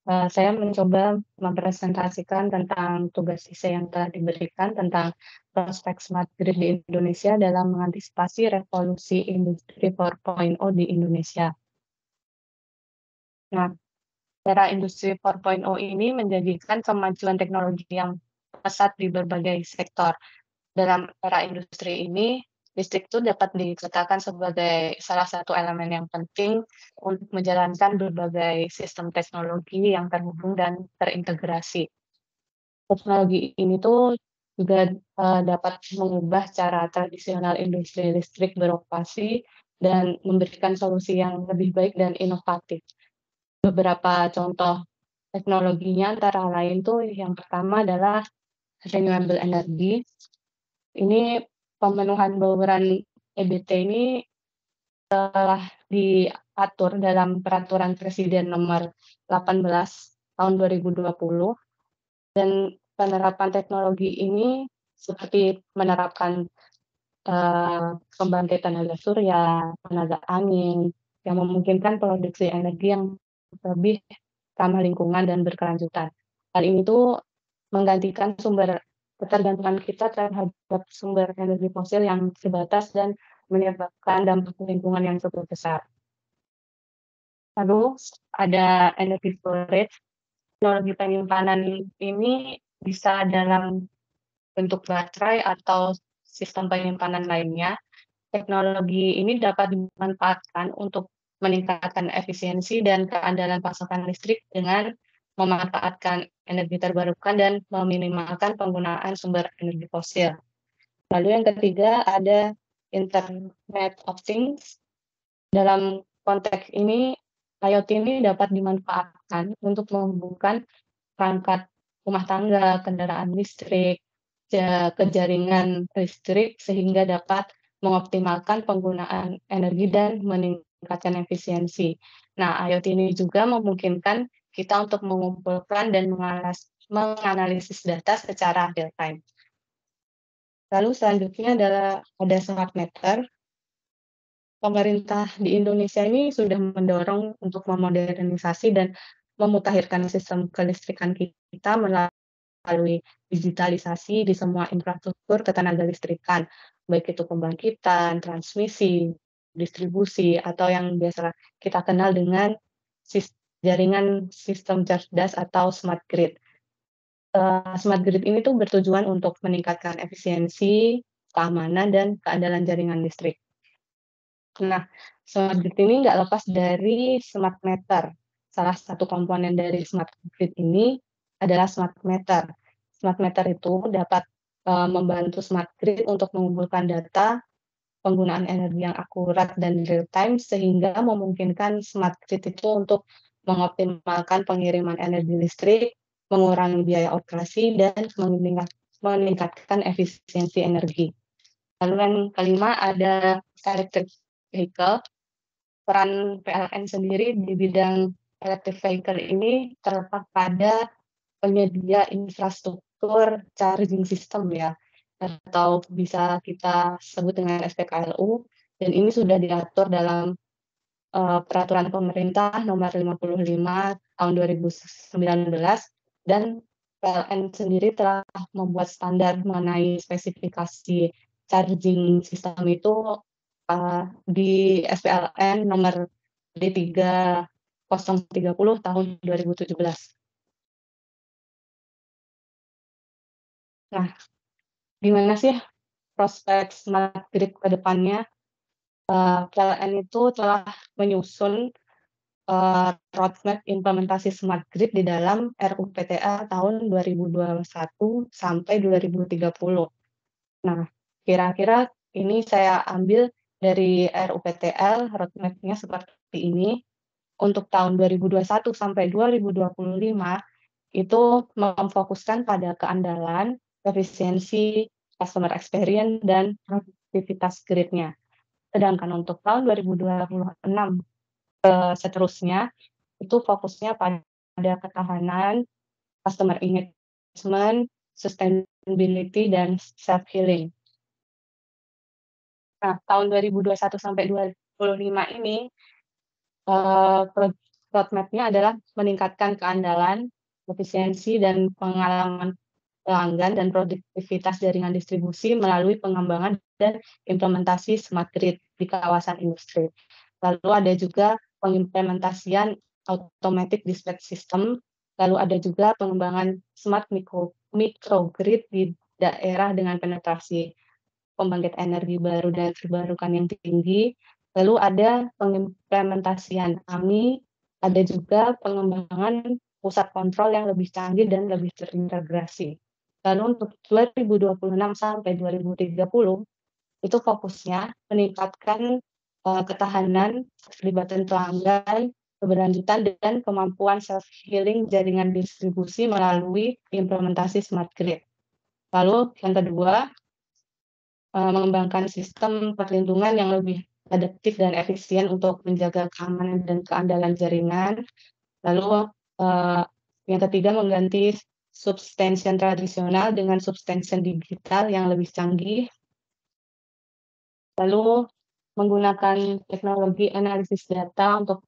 Saya mencoba mempresentasikan tentang tugas siswa yang telah diberikan tentang prospek smart grid di Indonesia dalam mengantisipasi revolusi industri 4.0 di Indonesia. Nah, era industri 4.0 ini menjadikan kemajuan teknologi yang pesat di berbagai sektor. Dalam era industri ini, listrik itu dapat dikatakan sebagai salah satu elemen yang penting untuk menjalankan berbagai sistem teknologi yang terhubung dan terintegrasi. Teknologi ini tuh juga dapat mengubah cara tradisional industri listrik beroperasi dan memberikan solusi yang lebih baik dan inovatif. Beberapa contoh teknologinya antara lain tuh yang pertama adalah renewable energy. Ini pemenuhan bauran EBT ini telah diatur dalam Peraturan Presiden Nomor 18 Tahun 2020, dan penerapan teknologi ini seperti menerapkan pembangkit tenaga surya, tenaga angin, yang memungkinkan produksi energi yang lebih ramah lingkungan dan berkelanjutan. Hal ini tuh menggantikan ketergantungan kita terhadap sumber energi fosil yang terbatas dan menyebabkan dampak lingkungan yang cukup besar. Lalu ada energy storage. Teknologi penyimpanan ini bisa dalam bentuk baterai atau sistem penyimpanan lainnya. Teknologi ini dapat dimanfaatkan untuk meningkatkan efisiensi dan keandalan pasokan listrik dengan memanfaatkan energi terbarukan dan meminimalkan penggunaan sumber energi fosil. Lalu yang ketiga ada Internet of Things. Dalam konteks ini, IoT ini dapat dimanfaatkan untuk menghubungkan perangkat rumah tangga, kendaraan listrik, ke jaringan listrik sehingga dapat mengoptimalkan penggunaan energi dan meningkatkan efisiensi. Nah, IoT ini juga memungkinkan kita untuk mengumpulkan dan menganalisis data secara real time. Lalu selanjutnya adalah ada smart meter. Pemerintah di Indonesia ini sudah mendorong untuk memodernisasi dan memutakhirkan sistem kelistrikan kita melalui digitalisasi di semua infrastruktur ketenaga listrikan, baik itu pembangkitan, transmisi, distribusi, atau yang biasa kita kenal dengan jaringan sistem cerdas atau smart grid. Smart grid ini tuh bertujuan untuk meningkatkan efisiensi, keamanan, dan keandalan jaringan listrik. Nah, smart grid ini nggak lepas dari smart meter. Salah satu komponen dari smart grid ini adalah smart meter. Smart meter itu dapat membantu smart grid untuk mengumpulkan data penggunaan energi yang akurat dan real time sehingga memungkinkan smart grid itu untuk mengoptimalkan pengiriman energi listrik, mengurangi biaya operasi, dan meningkatkan efisiensi energi. Lalu yang kelima ada electric vehicle. Peran PLN sendiri di bidang electric vehicle ini terletak pada penyedia infrastruktur charging system ya, atau bisa kita sebut dengan SPKLU, dan ini sudah diatur dalam Peraturan Pemerintah Nomor 55 Tahun 2019, dan PLN sendiri telah membuat standar mengenai spesifikasi charging system itu di SPLN Nomor D3030 tahun 2017. Nah, gimana sih prospek smart grid ke depannya? PLN itu telah menyusun roadmap implementasi smart grid di dalam RUPTA tahun 2021 sampai 2030. Nah, kira-kira ini saya ambil dari RUPTL, roadmap-nya seperti ini. Untuk tahun 2021 sampai 2025, itu memfokuskan pada keandalan, efisiensi, customer experience, dan produktivitas grid-nya. Sedangkan untuk tahun 2026 seterusnya, itu fokusnya pada ketahanan, customer engagement, sustainability, dan self-healing. Nah, tahun 2021 sampai 2025 ini, roadmap-nya adalah meningkatkan keandalan, efisiensi, dan pengalaman pelanggan dan produktivitas jaringan distribusi melalui pengembangan dan implementasi smart grid di kawasan industri. Lalu ada juga pengimplementasian automatic dispatch system, lalu ada juga pengembangan smart microgrid di daerah dengan penetrasi pembangkit energi baru dan terbarukan yang tinggi. Lalu ada pengimplementasian AMI, ada juga pengembangan pusat kontrol yang lebih canggih dan lebih terintegrasi. Lalu untuk 2026 sampai 2030, itu fokusnya meningkatkan ketahanan, keterlibatan pelanggan, keberlanjutan, dan kemampuan self-healing jaringan distribusi melalui implementasi smart grid. Lalu yang kedua, mengembangkan sistem perlindungan yang lebih adaptif dan efisien untuk menjaga keamanan dan keandalan jaringan. Lalu yang ketiga, mengganti substation tradisional dengan substation digital yang lebih canggih. Lalu menggunakan teknologi analisis data untuk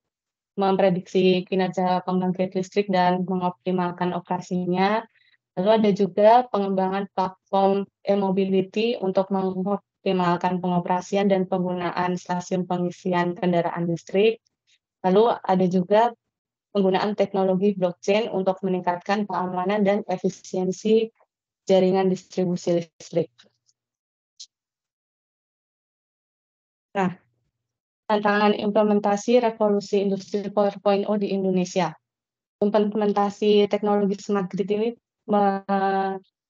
memprediksi kinerja pembangkit listrik dan mengoptimalkan operasinya. Lalu ada juga pengembangan platform e-mobility untuk mengoptimalkan pengoperasian dan penggunaan stasiun pengisian kendaraan listrik. Lalu ada juga penggunaan teknologi blockchain untuk meningkatkan keamanan dan efisiensi jaringan distribusi listrik. Nah, tantangan implementasi revolusi industri 4.0 di Indonesia. Implementasi teknologi smart grid ini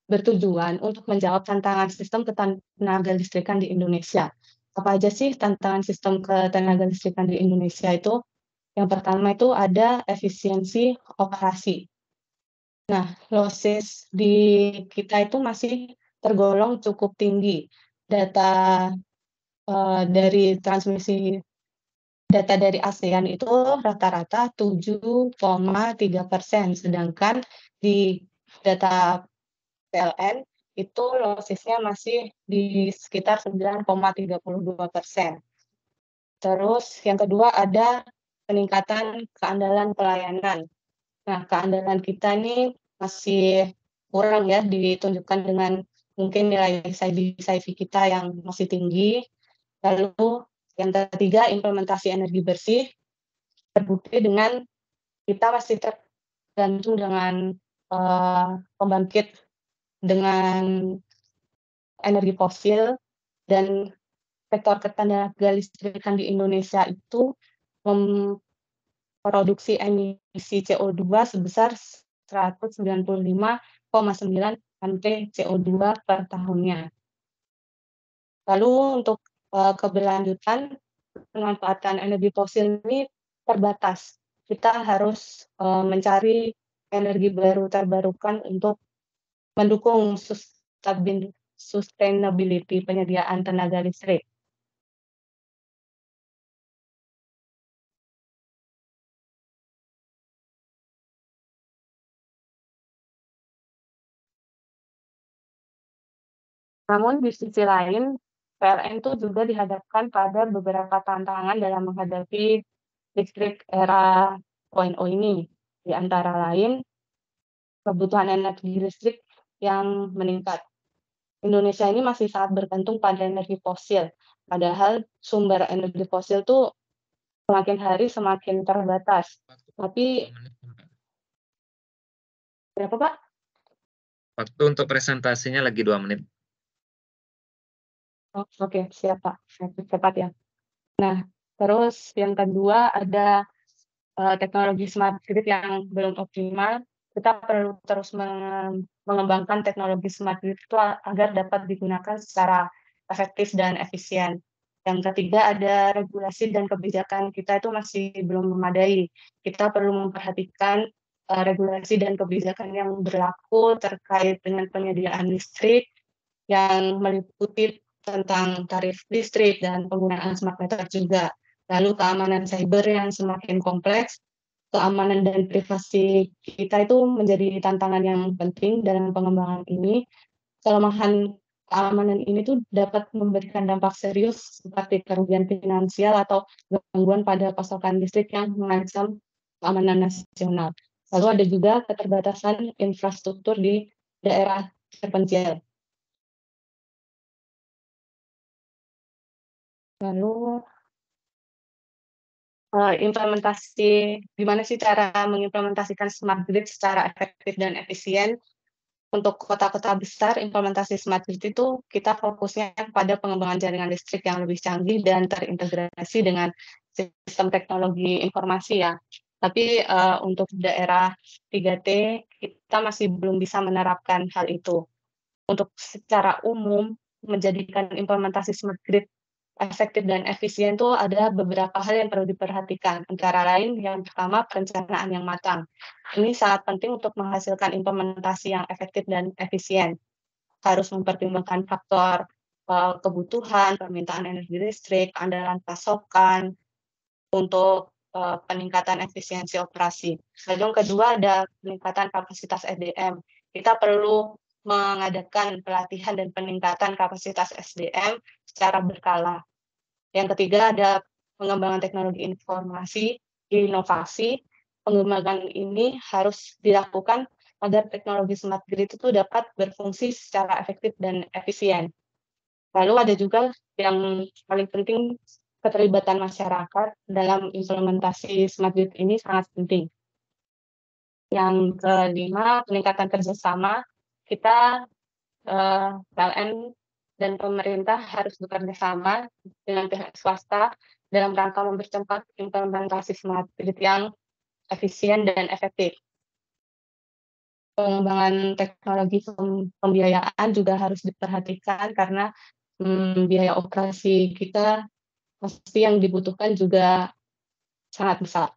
bertujuan untuk menjawab tantangan sistem ketenaga listrikan di Indonesia. Apa aja sih tantangan sistem ketenaga listrikan di Indonesia itu? Yang pertama itu ada efisiensi operasi. Nah, losses di kita itu masih tergolong cukup tinggi. Data dari transmisi data dari ASEAN itu rata-rata 7,3%, sedangkan di data PLN itu lossesnya masih di sekitar 9,32%. Terus yang kedua ada peningkatan keandalan pelayanan. Nah, keandalan kita ini masih kurang ya, ditunjukkan dengan mungkin nilai SAIDI kita yang masih tinggi. Lalu yang ketiga, implementasi energi bersih. Terbukti dengan kita masih tergantung dengan pembangkit dengan energi fosil, dan sektor ketenaga listrikan di Indonesia itu memproduksi emisi CO2 sebesar 195,9 tonne CO2 per tahunnya. Lalu untuk keberlanjutan pemanfaatan energi fosil ini terbatas. Kita harus mencari energi baru terbarukan untuk mendukung sustainability penyediaan tenaga listrik. Namun di sisi lain, PLN itu juga dihadapkan pada beberapa tantangan dalam menghadapi listrik era 4.0 ini. Di antara lain, kebutuhan energi listrik yang meningkat. Indonesia ini masih sangat bergantung pada energi fosil, padahal sumber energi fosil itu semakin hari semakin terbatas. Tapi berapa Pak? Waktu untuk presentasinya lagi 2 menit. Oh, oke, siap Pak. Cepat ya. Nah, terus yang kedua ada teknologi smart grid yang belum optimal. Kita perlu terus mengembangkan teknologi smart grid itu agar dapat digunakan secara efektif dan efisien. Yang ketiga ada regulasi dan kebijakan kita itu masih belum memadai. Kita perlu memperhatikan regulasi dan kebijakan yang berlaku terkait dengan penyediaan listrik yang meliputi tentang tarif listrik dan penggunaan smart meter juga. Lalu keamanan cyber yang semakin kompleks, keamanan dan privasi kita itu menjadi tantangan yang penting dalam pengembangan ini. Kelemahan keamanan ini tuh dapat memberikan dampak serius seperti kerugian finansial atau gangguan pada pasokan listrik yang mengancam keamanan nasional. Lalu ada juga keterbatasan infrastruktur di daerah terpencil. Lalu implementasi, gimana sih cara mengimplementasikan smart grid secara efektif dan efisien? Untuk kota-kota besar, implementasi smart grid itu kita fokusnya pada pengembangan jaringan listrik yang lebih canggih dan terintegrasi dengan sistem teknologi informasi ya. Tapi untuk daerah 3T, kita masih belum bisa menerapkan hal itu. Untuk secara umum, menjadikan implementasi smart grid efektif dan efisien itu ada beberapa hal yang perlu diperhatikan. Antara lain, yang pertama, perencanaan yang matang. Ini sangat penting untuk menghasilkan implementasi yang efektif dan efisien. Harus mempertimbangkan faktor kebutuhan, permintaan energi listrik, keandalan pasokan, untuk peningkatan efisiensi operasi. Lalu yang kedua ada peningkatan kapasitas SDM. Kita perlu mengadakan pelatihan dan peningkatan kapasitas SDM secara berkala. Yang ketiga ada pengembangan teknologi informasi, inovasi. Pengembangan ini harus dilakukan agar teknologi smart grid itu dapat berfungsi secara efektif dan efisien. Lalu ada juga yang paling penting, keterlibatan masyarakat dalam implementasi smart grid ini sangat penting. Yang kelima, peningkatan kerjasama. Kita PLN dan pemerintah harus bekerja sama dengan pihak swasta dalam rangka mempercepat implementasi smart grid yang efisien dan efektif. Pengembangan teknologi pembiayaan juga harus diperhatikan karena biaya operasi kita pasti yang dibutuhkan juga sangat besar.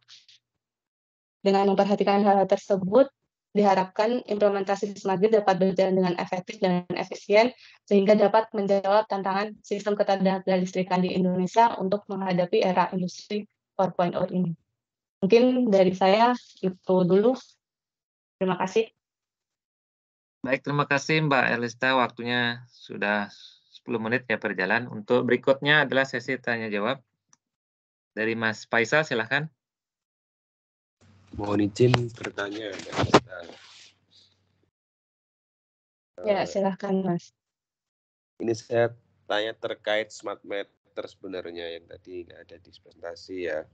Dengan memperhatikan hal tersebut, diharapkan implementasi smart grid dapat berjalan dengan efektif dan efisien sehingga dapat menjawab tantangan sistem ketenaga-listrikan di Indonesia untuk menghadapi era industri 4.0 ini. Mungkin dari saya itu dulu. Terima kasih. Baik, terima kasih Mbak Elista. Waktunya sudah 10 menit ya berjalan. Untuk berikutnya adalah sesi tanya jawab. Dari Mas Faisal, silahkan. Mohon izin bertanya. Ya, silahkan Mas. Ini saya tanya terkait smart meter sebenarnya yang tadi nggak ada di presentasi ya.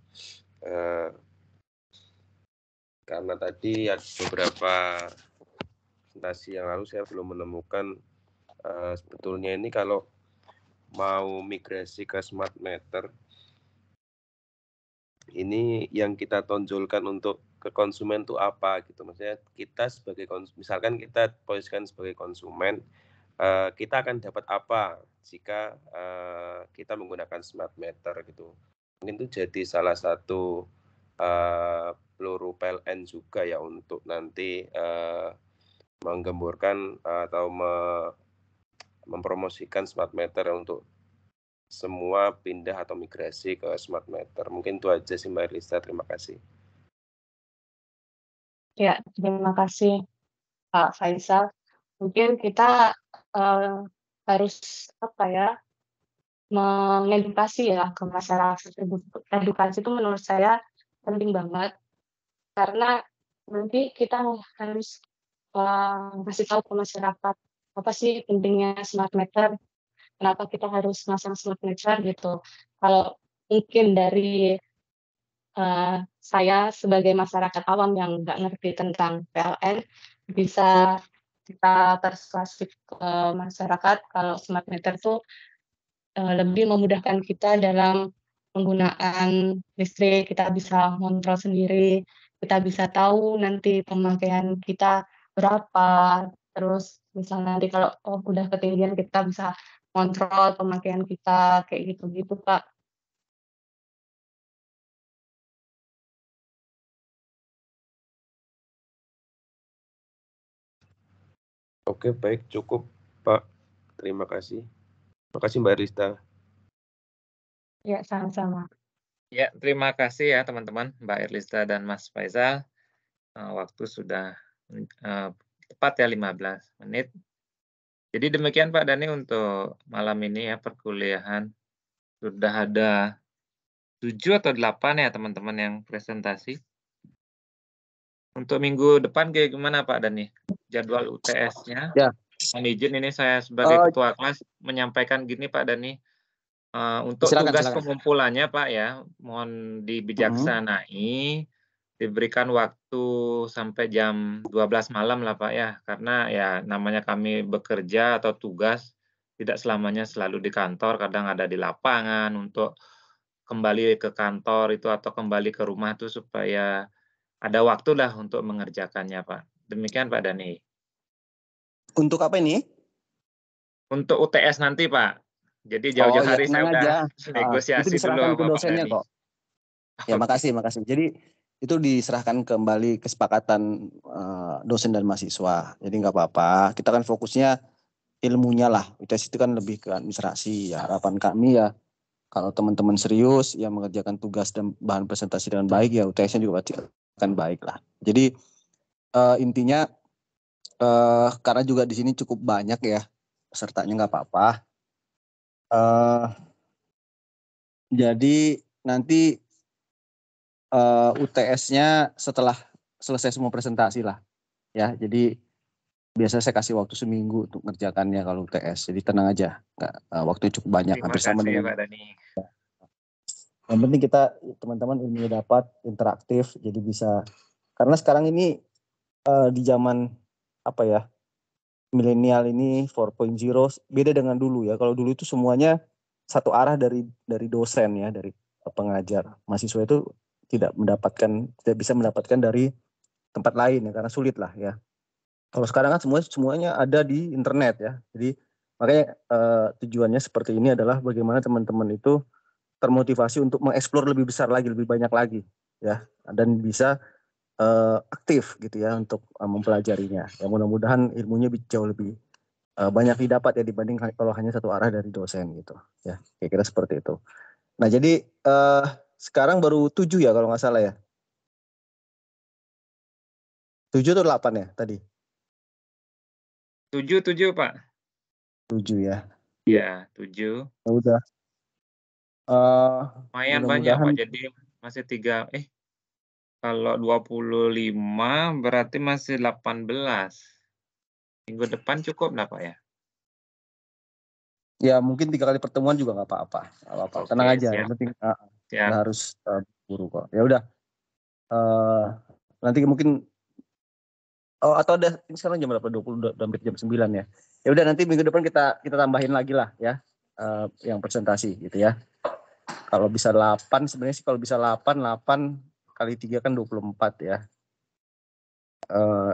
Karena tadi ada beberapa presentasi yang lalu saya belum menemukan sebetulnya ini kalau mau migrasi ke smart meter, ini yang kita tonjolkan untuk ke konsumen itu apa gitu. Maksudnya kita sebagai misalkan kita posisikan sebagai konsumen, kita akan dapat apa jika kita menggunakan smart meter gitu. Mungkin itu jadi salah satu peluru PLN juga ya untuk nanti menggemburkan atau mempromosikan smart meter untuk semua pindah atau migrasi ke smart meter. Mungkin itu aja sih Mbak Elista. Terima kasih. Ya, terima kasih Pak Faisal. Mungkin kita harus mengedukasi ya ke masyarakat. Edukasi itu menurut saya penting banget karena nanti kita harus kasih tahu ke masyarakat apa sih pentingnya smart meter, kenapa kita harus masang smart meter gitu. Kalau mungkin dari saya sebagai masyarakat awam yang nggak ngerti tentang PLN bisa kita persuasif ke masyarakat kalau smart meter tuh lebih memudahkan kita dalam penggunaan listrik, kita bisa kontrol sendiri, kita bisa tahu nanti pemakaian kita berapa, terus misalnya nanti kalau udah ketinggian kita bisa kontrol pemakaian kita, kayak gitu-gitu, Kak. Oke, baik, cukup Pak. Terima kasih. Terima kasih Mbak Rista. Ya, sama-sama. Ya, terima kasih ya teman-teman, Mbak Erlista dan Mas Faisal. Waktu sudah tepat ya 15 menit. Jadi demikian Pak Dhani untuk malam ini ya perkuliahan. Sudah ada 7 atau 8 ya teman-teman yang presentasi. Untuk minggu depan kayak gimana Pak Dhani? Jadwal UTS-nya? Ya. Mohon izin ini saya sebagai ketua kelas menyampaikan gini Pak Dhani. Untuk tugas pengumpulannya Pak ya, mohon dibijaksanai, diberikan waktu sampai jam 12 malam lah Pak ya, karena ya namanya kami bekerja atau tugas tidak selamanya selalu di kantor, kadang ada di lapangan untuk kembali ke kantor itu atau kembali ke rumah itu supaya ada waktu lah untuk mengerjakannya Pak. Demikian Pak Dhani. Untuk apa ini? Untuk UTS nanti Pak. Jadi jauh-jauh hari saya udah negosiasi itu diserahkan dulu ke dosennya kok. Ya, makasih. Jadi itu diserahkan kembali kesepakatan dosen dan mahasiswa. Jadi nggak apa-apa. Kita kan fokusnya ilmunya lah. UTS itu kan lebih ke administrasi. Ya, harapan kami ya kalau teman-teman serius yang mengerjakan tugas dan bahan presentasi dengan baik ya UTS-nya juga pasti akan baik lah. Jadi intinya karena juga di sini cukup banyak ya pesertanya, nggak apa-apa. Jadi nanti UTS-nya setelah selesai semua presentasi lah ya. Jadi biasanya saya kasih waktu seminggu untuk mengerjakannya kalau UTS. Jadi tenang aja, waktu cukup banyak. Hampir sama dengan. Yang penting kita teman-teman ilmunya dapat, interaktif, jadi bisa. Karena sekarang ini di zaman apa ya, milenial ini 4.0 beda dengan dulu ya. Kalau dulu itu semuanya satu arah dari dosen ya, dari pengajar. Mahasiswa itu tidak bisa mendapatkan dari tempat lain ya, karena sulit lah ya. Kalau sekarang kan semuanya ada di internet ya. Jadi makanya tujuannya seperti ini adalah bagaimana teman-teman itu termotivasi untuk mengeksplor lebih besar lagi, lebih banyak lagi ya, dan bisa aktif gitu ya untuk mempelajarinya. Ya mudah-mudahan ilmunya jauh lebih banyak didapat ya dibanding kalau hanya satu arah dari dosen gitu ya. Kira-kira seperti itu. Nah jadi sekarang baru 7 ya kalau nggak salah ya. 7 atau 8 ya tadi? 7 Pak. 7 ya. Iya 7. Ya udah. Lumayan banyak Pak, jadi masih 3. Kalau 25 berarti masih 18. Minggu depan cukup lah Pak ya? Ya mungkin 3 kali pertemuan juga nggak apa-apa. Tenang aja, yang penting nggak harus buru kok. Ya udah. Nanti mungkin atau ada ini sekarang jam berapa? 20 hampir jam 9 ya. Ya udah nanti minggu depan kita tambahin lagi lah ya yang presentasi gitu ya. Kalau bisa 8 sebenarnya sih, kalau bisa 8 kali 3 kan 24 ya.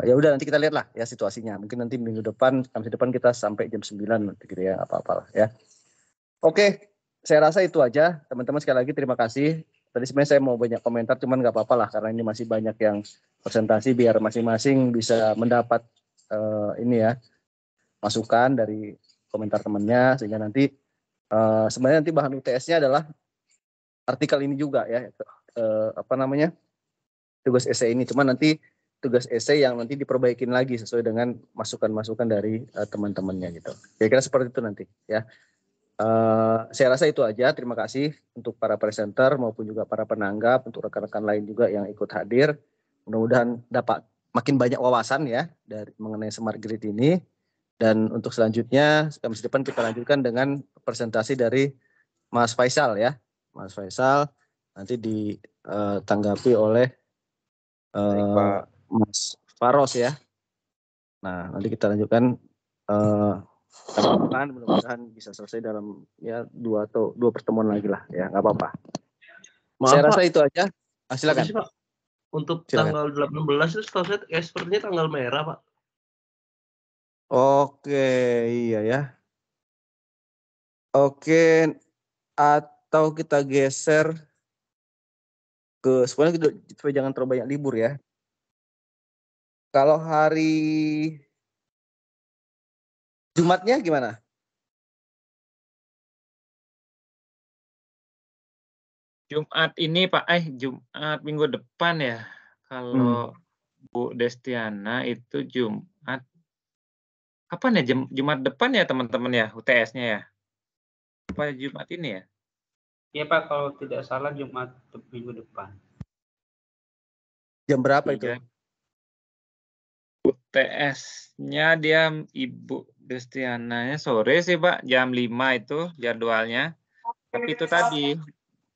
Ya udah nanti kita lihat lah ya situasinya. Mungkin nanti minggu depan kita sampai jam 9 nanti gitu ya, apa-apa lah ya. Oke, saya rasa itu aja. Teman-teman sekali lagi terima kasih. Tadi sebenarnya saya mau banyak komentar, cuman nggak apa-apa lah karena ini masih banyak yang presentasi, biar masing-masing bisa mendapat ini ya masukan dari komentar temannya, sehingga nanti sebenarnya nanti bahan UTS-nya adalah artikel ini juga ya, tugas esai ini. Cuma nanti tugas esai yang nanti diperbaikin lagi sesuai dengan masukan-masukan dari teman-temannya gitu. Kira-kira seperti itu nanti ya. Saya rasa itu aja. Terima kasih untuk para presenter maupun juga para penanggap, untuk rekan-rekan lain juga yang ikut hadir. Mudah-mudahan dapat makin banyak wawasan ya dari mengenai smart grid ini. Dan untuk selanjutnya Kamis depan kita lanjutkan dengan presentasi dari Mas Faisal ya. Mas Faisal nanti ditanggapi oleh Mas Faros ya. Nah, nanti kita lanjutkan mudah-mudahan bisa selesai dalam ya 2 pertemuan lagi lah ya, nggak apa-apa. Saya rasa itu aja. Silakan. Makasih, Pak. Untuk Silakan. tanggal 18 itu setahu saya sepertinya tanggal merah, Pak. Oke, iya ya. Oke, atau kita geser ke sebenarnya supaya jangan terlalu banyak libur ya. Kalau hari Jumatnya gimana? Jumat ini Pak, Jumat minggu depan ya. Kalau Bu Destiana itu Jumat. Kapan ya? Jumat depan ya teman-teman ya UTS-nya ya? Apa Jumat ini ya? Iya Pak, kalau tidak salah Jumat minggu depan. Jam berapa itu? UTS-nya dia Ibu Destiananya sore sih Pak, jam 5 itu jadwalnya. Tapi itu tadi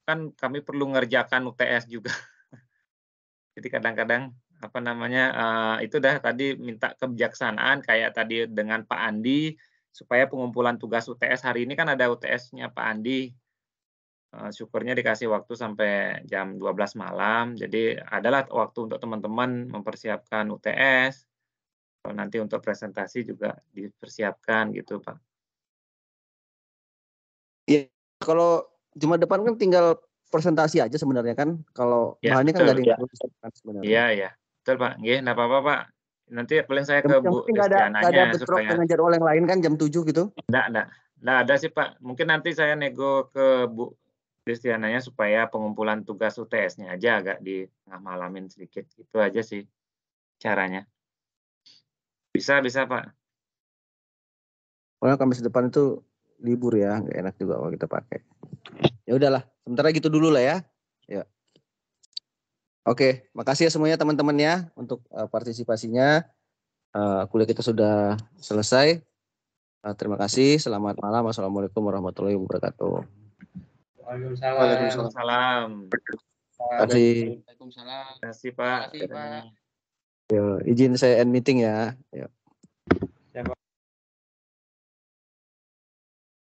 kan kami perlu ngerjakan UTS juga. Jadi kadang-kadang itu dah tadi minta kebijaksanaan kayak tadi dengan Pak Andi supaya pengumpulan tugas UTS hari ini kan ada UTS-nya Pak Andi. Syukurnya dikasih waktu sampai jam 12 malam. Jadi adalah waktu untuk teman-teman mempersiapkan UTS. Nanti untuk presentasi juga dipersiapkan gitu Pak. Iya, kalau Jumat depan kan tinggal presentasi aja sebenarnya kan. Kalau Ya, bahannya kan nggak ada yang perlu disiapkan sebenarnya. Iya, iya. Betul Pak. Nggih, enggak apa-apa Pak. Nanti paling saya ke Bu Nggak ada Destiananya bentrok supaya dengan jadwal yang lain kan jam 7 gitu. Enggak ada sih Pak. Mungkin nanti saya nego ke Bu Destiananya supaya pengumpulan tugas UTS-nya aja agak di tengah malamin sedikit. Itu aja sih caranya. Bisa Pak. Pokoknya Kamis depan itu libur ya, nggak enak juga kalau kita pakai. Ya udahlah, sementara gitu dulu lah ya. Ya. Oke, makasih ya semuanya teman-teman ya untuk partisipasinya. Kuliah kita sudah selesai. Terima kasih. Selamat malam. Wassalamualaikum warahmatullahi wabarakatuh. Waalaikumsalam. Terima kasih. Terima kasih Pak. Izin saya end meeting ya.